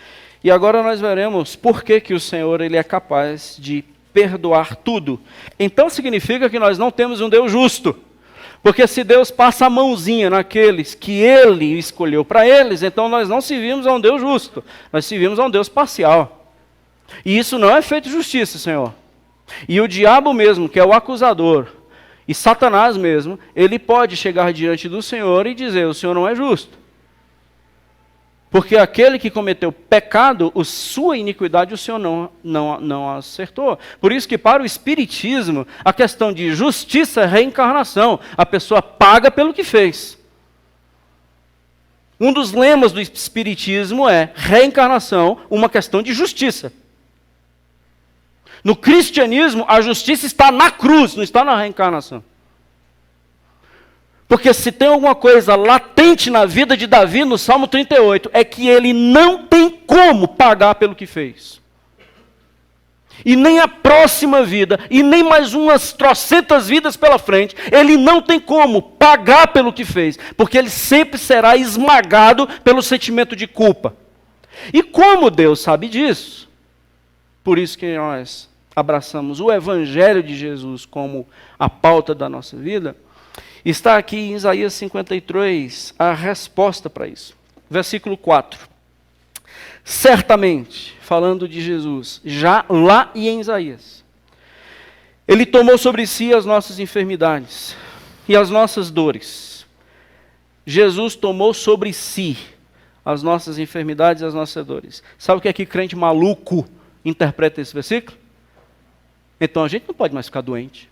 E agora nós veremos por que o Senhor ele é capaz de perdoar tudo. Então significa que nós não temos um Deus justo. Porque se Deus passa a mãozinha naqueles que Ele escolheu para eles, então nós não servimos a um Deus justo. Nós servimos a um Deus parcial. E isso não é feito justiça, Senhor. E o diabo mesmo, que é o acusador, e Satanás mesmo, ele pode chegar diante do Senhor e dizer, o Senhor não é justo. Porque aquele que cometeu pecado, sua iniquidade o Senhor não acertou. Por isso que para o Espiritismo, a questão de justiça é reencarnação. A pessoa paga pelo que fez. Um dos lemas do Espiritismo é reencarnação, uma questão de justiça. No cristianismo, a justiça está na cruz, não está na reencarnação. Porque se tem alguma coisa latente na vida de Davi, no Salmo 38, é que ele não tem como pagar pelo que fez. E nem a próxima vida, e nem mais umas trocentas vidas pela frente, ele não tem como pagar pelo que fez, porque ele sempre será esmagado pelo sentimento de culpa. E como Deus sabe disso, por isso que nós abraçamos o Evangelho de Jesus como a pauta da nossa vida, está aqui em Isaías 53 a resposta para isso. Versículo 4. Certamente, falando de Jesus, já lá e em Isaías, ele tomou sobre si as nossas enfermidades e as nossas dores. Jesus tomou sobre si as nossas enfermidades e as nossas dores. Sabe o que é que crente maluco interpreta esse versículo? Então a gente não pode mais ficar doente.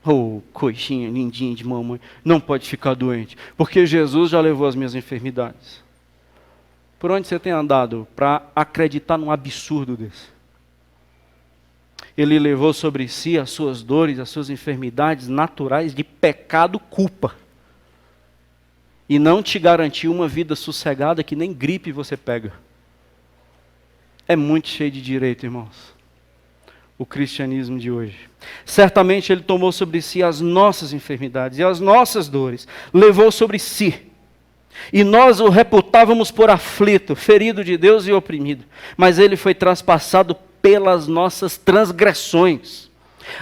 Oh, coxinha lindinha de mamãe, não pode ficar doente, porque Jesus já levou as minhas enfermidades. Por onde você tem andado para acreditar num absurdo desse? Ele levou sobre si as suas dores, as suas enfermidades naturais de pecado, culpa. E não te garantiu uma vida sossegada que nem gripe você pega. É muito cheio de direito, irmãos, o cristianismo de hoje. Certamente ele tomou sobre si as nossas enfermidades e as nossas dores, levou sobre si. E nós o reputávamos por aflito, ferido de Deus e oprimido. Mas ele foi traspassado pelas nossas transgressões.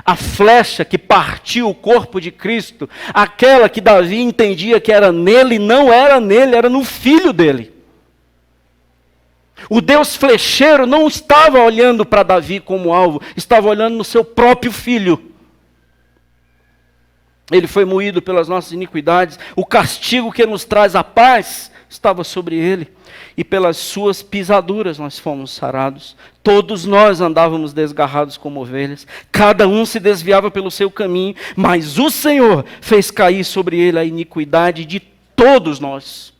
A flecha que partiu o corpo de Cristo, aquela que Davi entendia que era nele, não era nele, era no filho dele. O Deus flecheiro não estava olhando para Davi como alvo, estava olhando no seu próprio filho. Ele foi moído pelas nossas iniquidades, o castigo que nos traz a paz estava sobre ele, e pelas suas pisaduras nós fomos sarados. Todos nós andávamos desgarrados como ovelhas, cada um se desviava pelo seu caminho, mas o Senhor fez cair sobre ele a iniquidade de todos nós.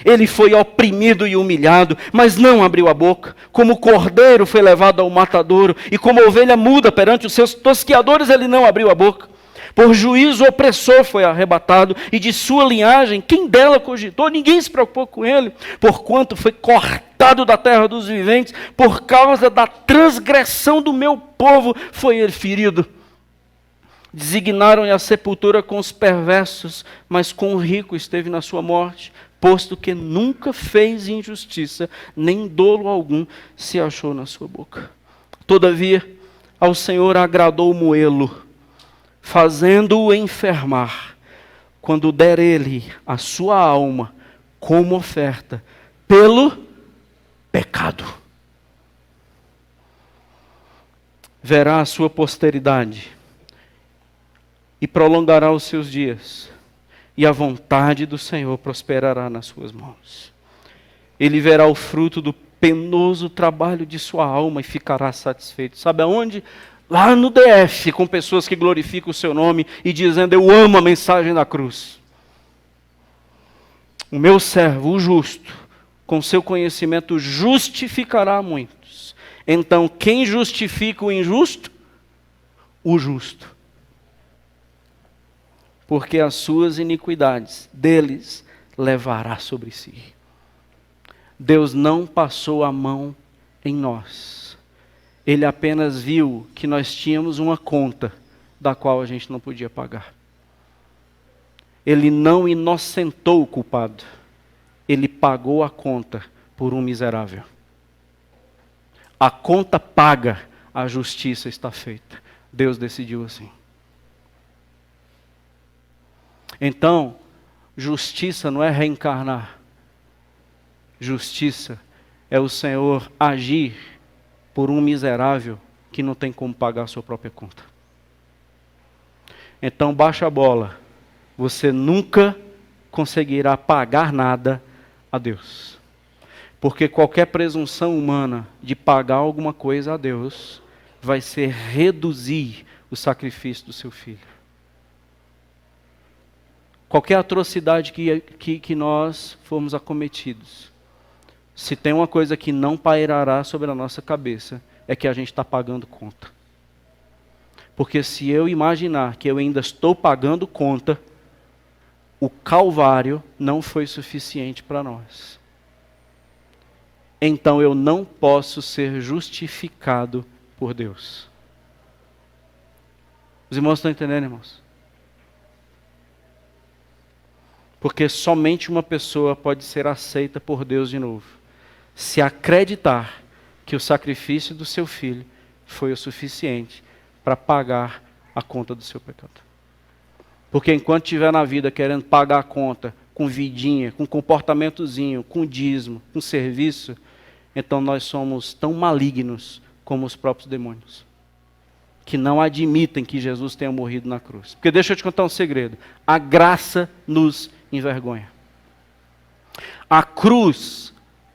Ele foi oprimido e humilhado, mas não abriu a boca. Como cordeiro foi levado ao matadouro, e como ovelha muda perante os seus tosqueadores, ele não abriu a boca. Por juízo opressor foi arrebatado, e de sua linhagem, quem dela cogitou? Ninguém se preocupou com ele, porquanto foi cortado da terra dos viventes, por causa da transgressão do meu povo foi ele ferido. Designaram-lhe a sepultura com os perversos, mas com o rico esteve na sua morte, posto que nunca fez injustiça, nem dolo algum se achou na sua boca. Todavia, ao Senhor agradou moê-lo, fazendo-o enfermar, quando der ele a sua alma como oferta pelo pecado. Verá a sua posteridade e prolongará os seus dias, e a vontade do Senhor prosperará nas suas mãos. Ele verá o fruto do penoso trabalho de sua alma e ficará satisfeito. Sabe aonde? Lá no DF, com pessoas que glorificam o seu nome e dizendo: eu amo a mensagem da cruz. O meu servo, o justo, com seu conhecimento justificará muitos. Então, quem justifica o injusto? O justo. Porque as suas iniquidades deles levará sobre si. Deus não passou a mão em nós. Ele apenas viu que nós tínhamos uma conta da qual a gente não podia pagar. Ele não inocentou o culpado. Ele pagou a conta por um miserável. A conta paga, a justiça está feita. Deus decidiu assim. Então, justiça não é reencarnar. Justiça é o Senhor agir por um miserável que não tem como pagar a sua própria conta. Então baixa a bola. Você nunca conseguirá pagar nada a Deus. Porque qualquer presunção humana de pagar alguma coisa a Deus vai ser reduzir o sacrifício do seu filho. Qualquer atrocidade que nós formos acometidos, se tem uma coisa que não pairará sobre a nossa cabeça, é que a gente está pagando conta. Porque se eu imaginar que eu ainda estou pagando conta, o Calvário não foi suficiente para nós. Então eu não posso ser justificado por Deus. Os irmãos estão entendendo, irmãos? Porque somente uma pessoa pode ser aceita por Deus de novo, se acreditar que o sacrifício do seu filho foi o suficiente para pagar a conta do seu pecado. Porque enquanto estiver na vida querendo pagar a conta com vidinha, com comportamentozinho, com dízimo, com serviço, então nós somos tão malignos como os próprios demônios, que não admitem que Jesus tenha morrido na cruz. Porque deixa eu te contar um segredo. A graça nos envergonha. A cruz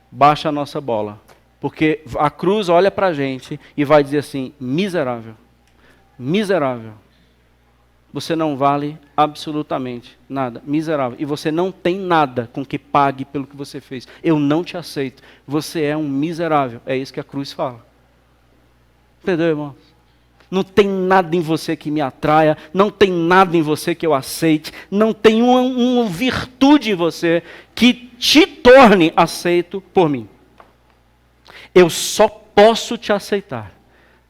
baixa a nossa bola. Porque a cruz olha para a gente e vai dizer assim: miserável, miserável. Você não vale absolutamente nada. Miserável. E você não tem nada com que pague pelo que você fez. Eu não te aceito. Você é um miserável. É isso que a cruz fala. Entendeu, irmão? Não tem nada em você que me atraia. Não tem nada em você que eu aceite. Não tem uma virtude em você que te torne aceito por mim. Eu só posso te aceitar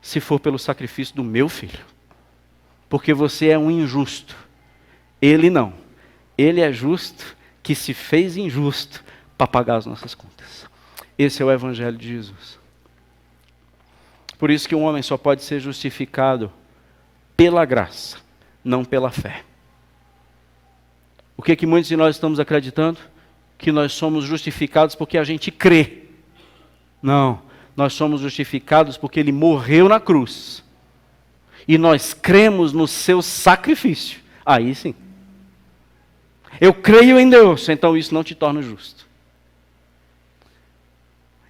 se for pelo sacrifício do meu filho. Porque você é um injusto. Ele não. Ele é justo, que se fez injusto para pagar as nossas contas. Esse é o Evangelho de Jesus. Por isso que um homem só pode ser justificado pela graça, não pela fé. O que muitos de nós estamos acreditando? Que nós somos justificados porque a gente crê. Não, nós somos justificados porque Ele morreu na cruz. E nós cremos no seu sacrifício. Aí sim. Eu creio em Deus, então isso não te torna justo.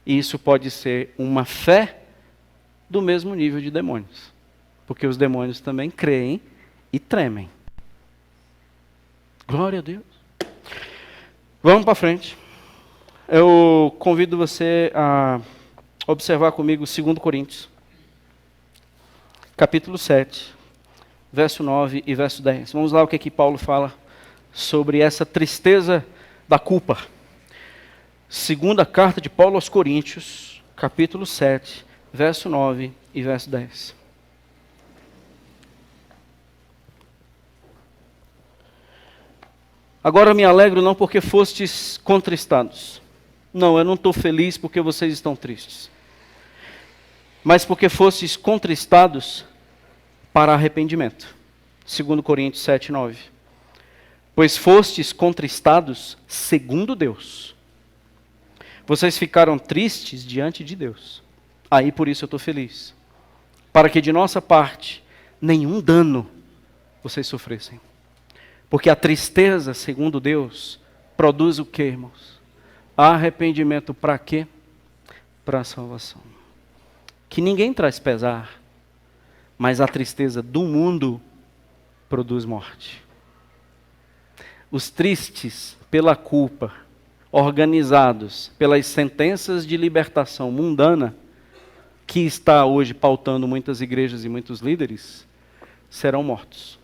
E isso pode ser uma fé do mesmo nível de demônios. Porque os demônios também creem e tremem. Glória a Deus. Vamos para frente. Eu convido você a observar comigo 2 Coríntios. Capítulo 7, verso 9 e verso 10. Vamos lá o que Paulo fala sobre essa tristeza da culpa. Segunda carta de Paulo aos Coríntios, capítulo 7, verso 9 e verso 10. Agora me alegro não porque fostes contristados. Não, eu não estou feliz porque vocês estão tristes. Mas porque fostes contristados para arrependimento. 2 Coríntios 7, 9. Pois fostes contristados segundo Deus. Vocês ficaram tristes diante de Deus. Aí por isso eu estou feliz. Para que de nossa parte nenhum dano vocês sofressem. Porque a tristeza, segundo Deus, produz o que, irmãos? Arrependimento para quê? Para a salvação. Que ninguém traz pesar, mas a tristeza do mundo produz morte. Os tristes pela culpa, organizados pelas sentenças de libertação mundana, que está hoje pautando muitas igrejas e muitos líderes, serão mortos,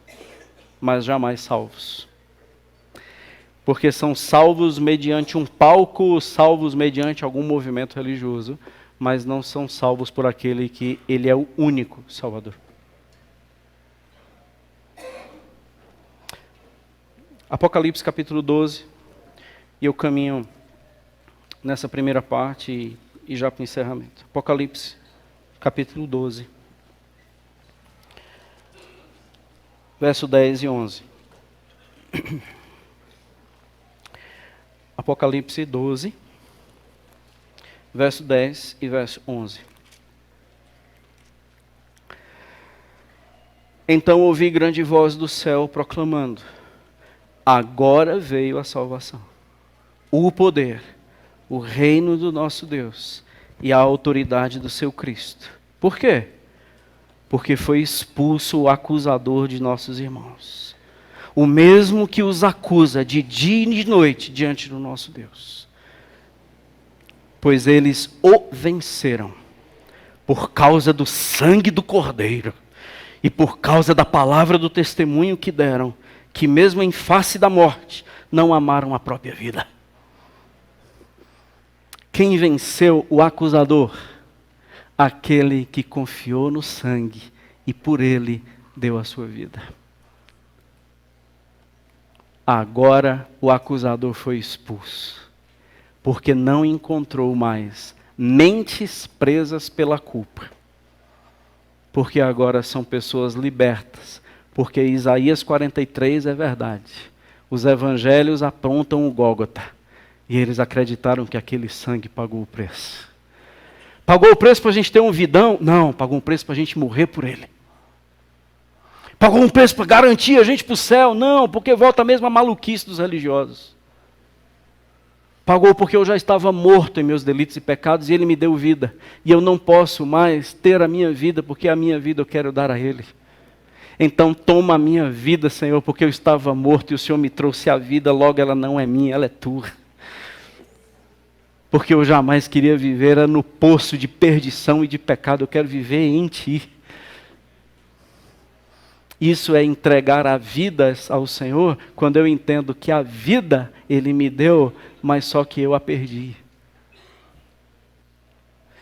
mas jamais salvos. Porque são salvos mediante um palco, salvos mediante algum movimento religioso, mas não são salvos por aquele que Ele é o único Salvador. Apocalipse capítulo 12, e eu caminho nessa primeira parte e já para o encerramento. Apocalipse capítulo 12, verso 10 e 11. Apocalipse 12, verso 10 e verso 11. Então ouvi grande voz do céu proclamando: agora veio a salvação, o poder, o reino do nosso Deus e a autoridade do seu Cristo. Por quê? Porque foi expulso o acusador de nossos irmãos, o mesmo que os acusa de dia e de noite diante do nosso Deus. Pois eles o venceram por causa do sangue do Cordeiro e por causa da palavra do testemunho que deram, que mesmo em face da morte, não amaram a própria vida. Quem venceu o acusador? Aquele que confiou no sangue e por ele deu a sua vida. Agora o acusador foi expulso, porque não encontrou mais mentes presas pela culpa. Porque agora são pessoas libertas, porque Isaías 43 é verdade. Os evangelhos apontam o Gólgota, e eles acreditaram que aquele sangue pagou o preço. Pagou o preço para a gente ter um vidão? Não, pagou um preço para a gente morrer por ele. Pagou um preço para garantir a gente para o céu? Não, porque volta mesmo a maluquice dos religiosos. Pagou porque eu já estava morto em meus delitos e pecados e ele me deu vida. E eu não posso mais ter a minha vida, porque a minha vida eu quero dar a ele. Então toma a minha vida, Senhor, porque eu estava morto e o Senhor me trouxe a vida, logo ela não é minha, ela é tua. Porque eu jamais queria viver no poço de perdição e de pecado, eu quero viver em Ti. Isso é entregar a vida ao Senhor, quando eu entendo que a vida Ele me deu, mas só que eu a perdi.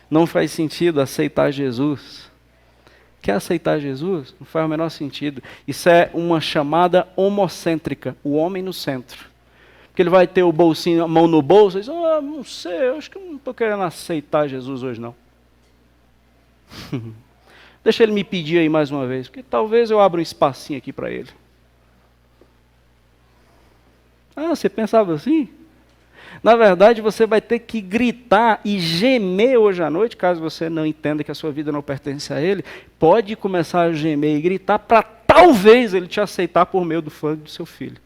Não faz sentido aceitar Jesus. Quer aceitar Jesus? Não faz o menor sentido. Isso é uma chamada homocêntrica, o homem no centro. Porque ele vai ter o bolsinho, a mão no bolso, e diz, não sei, eu acho que eu não estou querendo aceitar Jesus hoje não. Deixa ele me pedir aí mais uma vez, porque talvez eu abra um espacinho aqui para ele. Você pensava assim? Na verdade, você vai ter que gritar e gemer hoje à noite, caso você não entenda que a sua vida não pertence a Ele. Pode começar a gemer e gritar para talvez Ele te aceitar por meio do sangue do seu filho.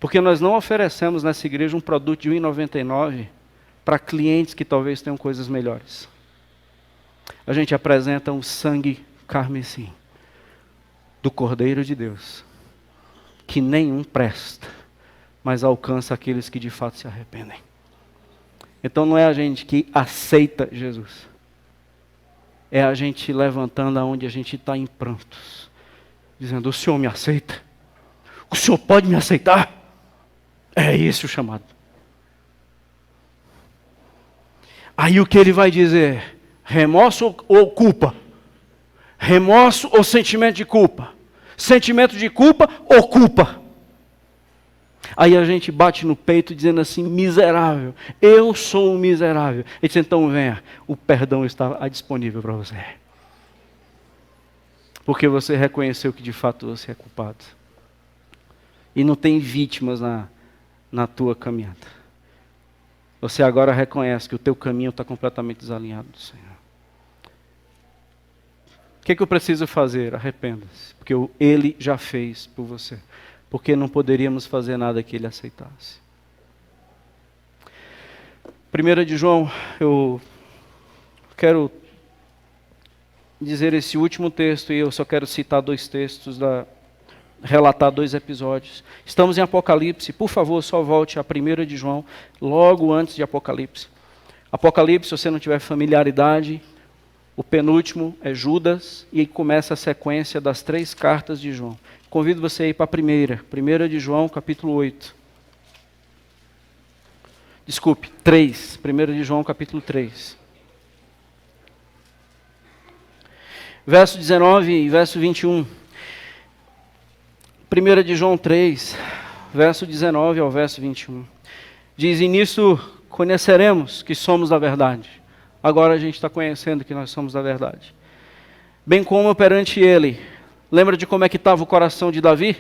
Porque nós não oferecemos nessa igreja um produto de R$ 1,99 para clientes que talvez tenham coisas melhores. A gente apresenta um sangue carmesim do Cordeiro de Deus, que nenhum presta, mas alcança aqueles que de fato se arrependem. Então não é a gente que aceita Jesus, é a gente levantando aonde a gente está em prantos, dizendo, o Senhor me aceita? O Senhor pode me aceitar? É esse o chamado. Aí o que ele vai dizer? Remorso ou culpa? Remorso ou sentimento de culpa? Sentimento de culpa ou culpa? Aí a gente bate no peito dizendo assim, miserável, eu sou um miserável. Ele diz, então venha, o perdão está disponível para você. Porque você reconheceu que de fato você é culpado. E não tem vítimas na tua caminhada. Você agora reconhece que o teu caminho está completamente desalinhado do Senhor. O que eu preciso fazer? Arrependa-se. Porque Ele já fez por você. Porque não poderíamos fazer nada que Ele aceitasse. 1 de João, eu quero dizer esse último texto, e eu só quero citar 2 textos, relatar 2 episódios. Estamos em Apocalipse, por favor, só volte a 1 de João, logo antes de Apocalipse. Apocalipse, se você não tiver familiaridade, o penúltimo é Judas, e aí começa a sequência das 3 cartas de João. Convido você a ir para a 1 de João, capítulo 8. Desculpe, 3. 1 de João, capítulo 3. Verso 19 e verso 21. 1 de João 3, verso 19 ao verso 21. Diz, e nisso conheceremos que somos da verdade. Agora a gente está conhecendo que nós somos da verdade. Bem como perante Ele. Lembra de como é que estava o coração de Davi?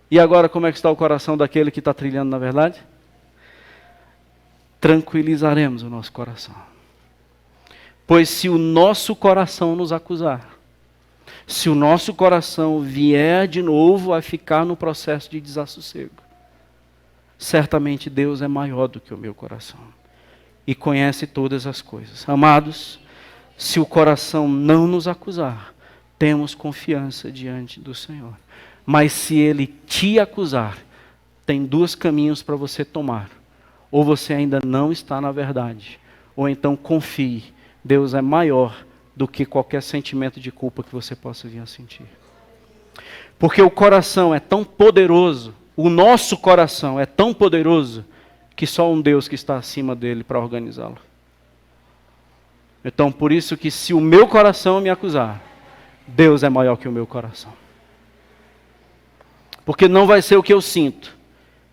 E agora como é que está o coração daquele que está trilhando na verdade? Tranquilizaremos o nosso coração. Pois se o nosso coração nos acusar, se o nosso coração vier de novo a ficar no processo de desassossego, certamente Deus é maior do que o meu coração e conhece todas as coisas. Amados, se o coração não nos acusar, temos confiança diante do Senhor. Mas se Ele te acusar, tem 2 caminhos para você tomar. Ou você ainda não está na verdade, ou então confie, Deus é maior do que qualquer sentimento de culpa que você possa vir a sentir. Porque o coração é tão poderoso, o nosso coração é tão poderoso, que só um Deus que está acima dele para organizá-lo. Então, por isso que se o meu coração me acusar, Deus é maior que o meu coração. Porque não vai ser o que eu sinto,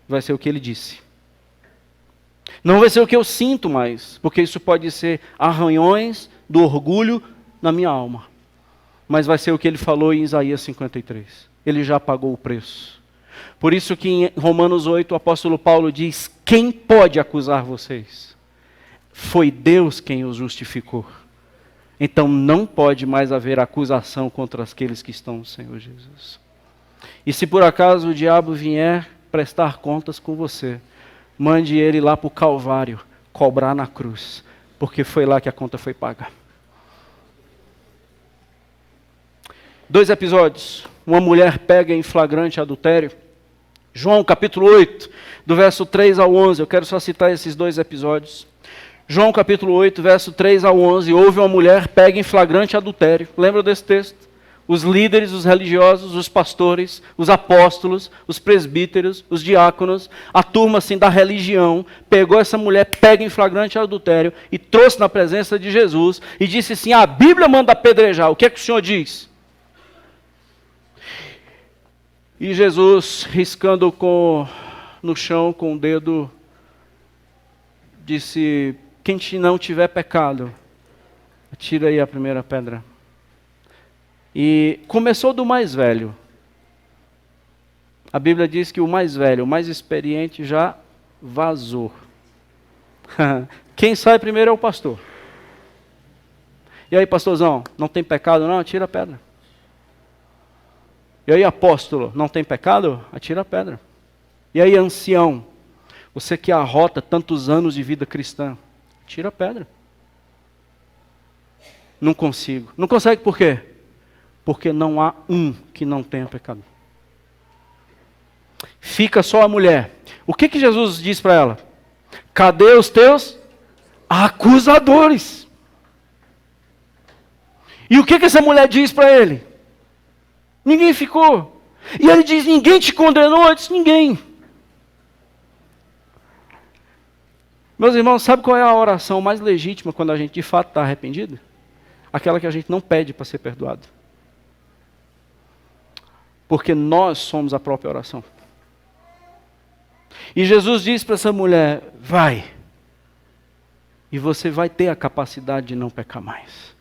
vai ser o que ele disse. Não vai ser o que eu sinto mais, porque isso pode ser arranhões do orgulho na minha alma. Mas vai ser o que ele falou em Isaías 53. Ele já pagou o preço. Por isso que em Romanos 8 o apóstolo Paulo diz: quem pode acusar vocês? Foi Deus quem os justificou. Então não pode mais haver acusação contra aqueles que estão no Senhor Jesus. E se por acaso o diabo vier prestar contas com você, mande ele lá para o Calvário, cobrar na cruz, porque foi lá que a conta foi paga. 2 episódios. Uma mulher pega em flagrante adultério. João capítulo 8, do verso 3 ao 11. Eu quero só citar esses 2 episódios. João capítulo 8, verso 3 ao 11. Houve uma mulher pega em flagrante adultério. Lembra desse texto? Os líderes, os religiosos, os pastores, os apóstolos, os presbíteros, os diáconos, a turma assim da religião, pegou essa mulher pega em flagrante adultério e trouxe na presença de Jesus e disse assim: a Bíblia manda apedrejar, o que é que o Senhor diz? E Jesus, riscando no chão com o dedo, disse: quem não tiver pecado, atira aí a primeira pedra. E começou do mais velho. A Bíblia diz que o mais velho, o mais experiente já vazou. Quem sai primeiro é o pastor. E aí, pastorzão, não tem pecado não? Atira a pedra. E aí, apóstolo, não tem pecado? Atira a pedra. E aí, ancião, você que arrota tantos anos de vida cristã, tira a pedra. Não consigo. Não consegue por quê? Porque não há um que não tenha pecado. Fica só a mulher. O que Jesus diz para ela? Cadê os teus acusadores? E o que essa mulher diz para ele? Ninguém ficou. E ele diz: ninguém te condenou? Eu disse: ninguém. Meus irmãos, sabe qual é a oração mais legítima quando a gente de fato está arrependido? Aquela que a gente não pede para ser perdoado. Porque nós somos a própria oração. E Jesus diz para essa mulher: vai. E você vai ter a capacidade de não pecar mais.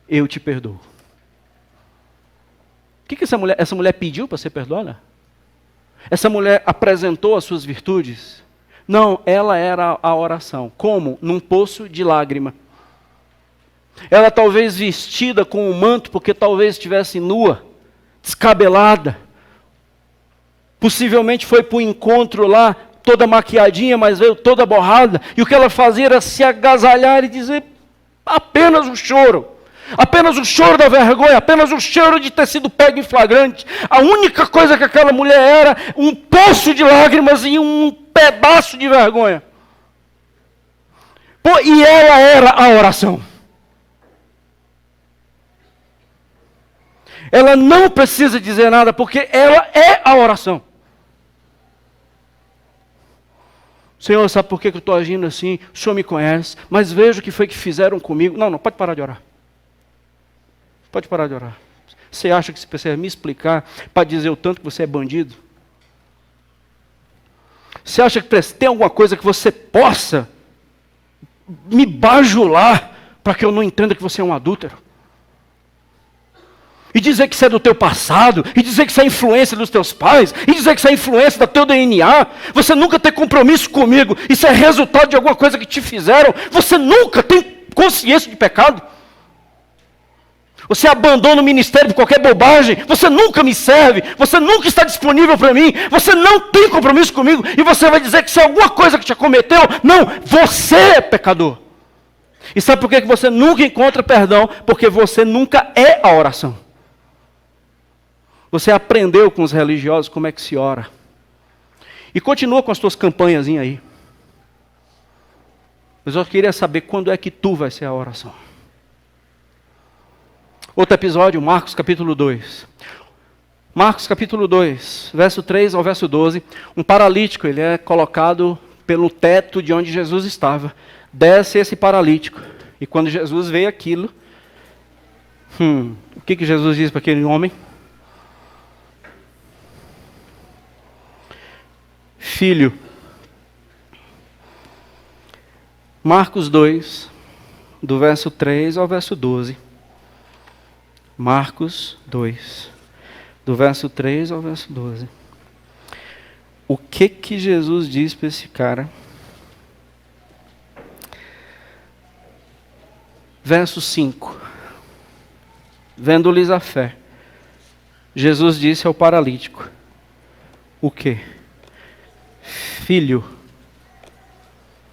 Eu te perdoo. O que essa mulher pediu para ser perdoada? Essa mulher apresentou as suas virtudes? Não, ela era a oração. Como? Num poço de lágrima. Ela talvez vestida com um manto, porque talvez estivesse nua, descabelada. Possivelmente foi para o encontro lá, toda maquiadinha, mas veio toda borrada. E o que ela fazia era se agasalhar e dizer apenas o choro. Apenas o choro da vergonha, apenas o choro de ter sido pego em flagrante. A única coisa que aquela mulher era, um poço de lágrimas e um pedaço de vergonha. E ela era a oração. Ela não precisa dizer nada, porque ela é a oração. Senhor, sabe por que eu estou agindo assim? O Senhor me conhece, mas veja o que foi que fizeram comigo. Não, pode parar de orar. Pode parar de orar. Você acha que você precisa me explicar para dizer o tanto que você é bandido? Você acha que tem alguma coisa que você possa me bajular para que eu não entenda que você é um adúltero? E dizer que isso é do teu passado, e dizer que isso é influência dos teus pais, e dizer que isso é influência do teu DNA. Você nunca tem compromisso comigo, isso é resultado de alguma coisa que te fizeram. Você nunca tem consciência de pecado. Você abandona o ministério por qualquer bobagem. Você nunca me serve. Você nunca está disponível para mim. Você não tem compromisso comigo. E você vai dizer que isso é alguma coisa que te acometeu. Não, você é pecador. E sabe por que você nunca encontra perdão? Porque você nunca é a oração. Você aprendeu com os religiosos como é que se ora. E continua com as tuas campanhas aí. Mas eu queria saber quando é que tu vai ser a oração. Outro episódio, Marcos capítulo 2. Marcos capítulo 2, verso 3 ao verso 12. Um paralítico, ele é colocado pelo teto de onde Jesus estava. Desce esse paralítico. E quando Jesus vê aquilo, o que Jesus diz para aquele homem? Filho. Marcos 2, do verso 3 ao verso 12. Marcos 2, do verso 3 ao verso 12. O que Jesus diz para esse cara? Verso 5. Vendo-lhes a fé, Jesus disse ao paralítico: o quê? Filho.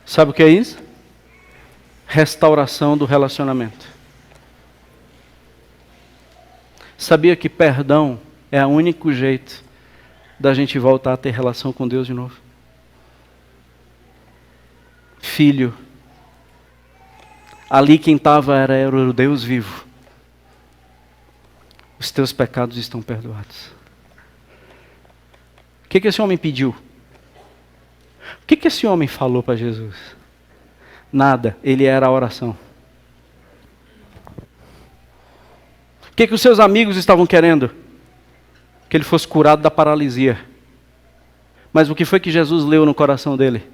Sabe o que é isso? Restauração do relacionamento. Sabia que perdão é o único jeito da gente voltar a ter relação com Deus de novo? Filho. Ali quem estava era o Deus vivo. Os teus pecados estão perdoados. O que esse homem pediu? O que esse homem falou para Jesus? Nada, ele era a oração. O que os seus amigos estavam querendo? Que ele fosse curado da paralisia. Mas o que foi que Jesus leu no coração dele?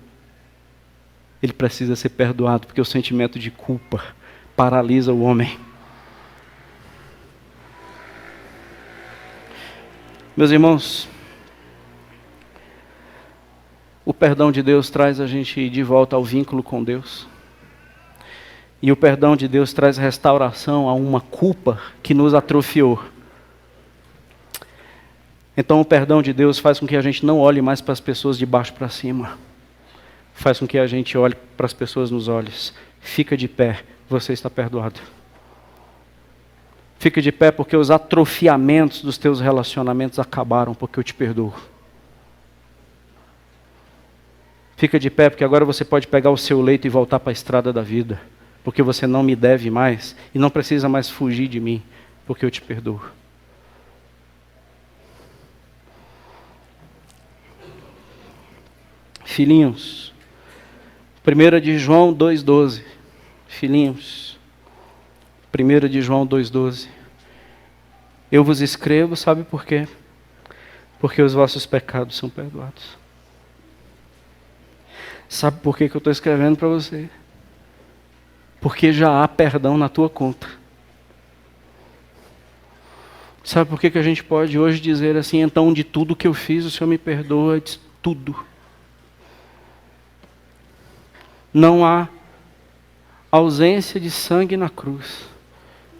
Ele precisa ser perdoado, porque o sentimento de culpa paralisa o homem. Meus irmãos, o perdão de Deus traz a gente de volta ao vínculo com Deus. E o perdão de Deus traz restauração a uma culpa que nos atrofiou. Então o perdão de Deus faz com que a gente não olhe mais para as pessoas de baixo para cima. Faz com que a gente olhe para as pessoas nos olhos. Fica de pé, você está perdoado. Fica de pé porque os atrofiamentos dos teus relacionamentos acabaram, porque eu te perdoo. Fica de pé porque agora você pode pegar o seu leito e voltar para a estrada da vida. Porque você não me deve mais e não precisa mais fugir de mim, porque eu te perdoo. Filhinhos, 1 de João 2,12. Filhinhos, 1 de João 2,12. Eu vos escrevo, sabe por quê? Porque os vossos pecados são perdoados. Sabe por que eu estou escrevendo para você? Porque já há perdão na tua conta. Sabe por que a gente pode hoje dizer assim, então de tudo que eu fiz o Senhor me perdoa? De tudo. Não há ausência de sangue na cruz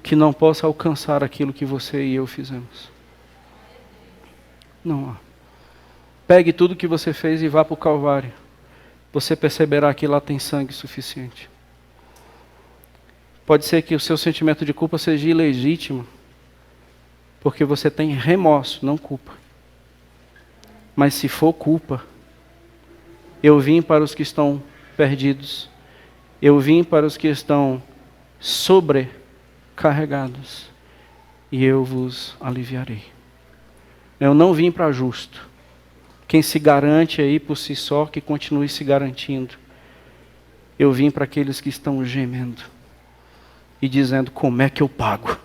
que não possa alcançar aquilo que você e eu fizemos. Não há. Pegue tudo que você fez e vá para o Calvário. Você perceberá que lá tem sangue suficiente. Pode ser que o seu sentimento de culpa seja ilegítimo, porque você tem remorso, não culpa. Mas se for culpa, eu vim para os que estão perdidos, eu vim para os que estão sobrecarregados, e eu vos aliviarei. Eu não vim para justo. Quem se garante aí por si só, que continue se garantindo. Eu vim para aqueles que estão gemendo e dizendo, como é que eu pago?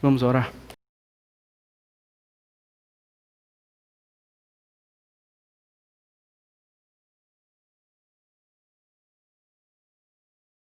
Vamos orar.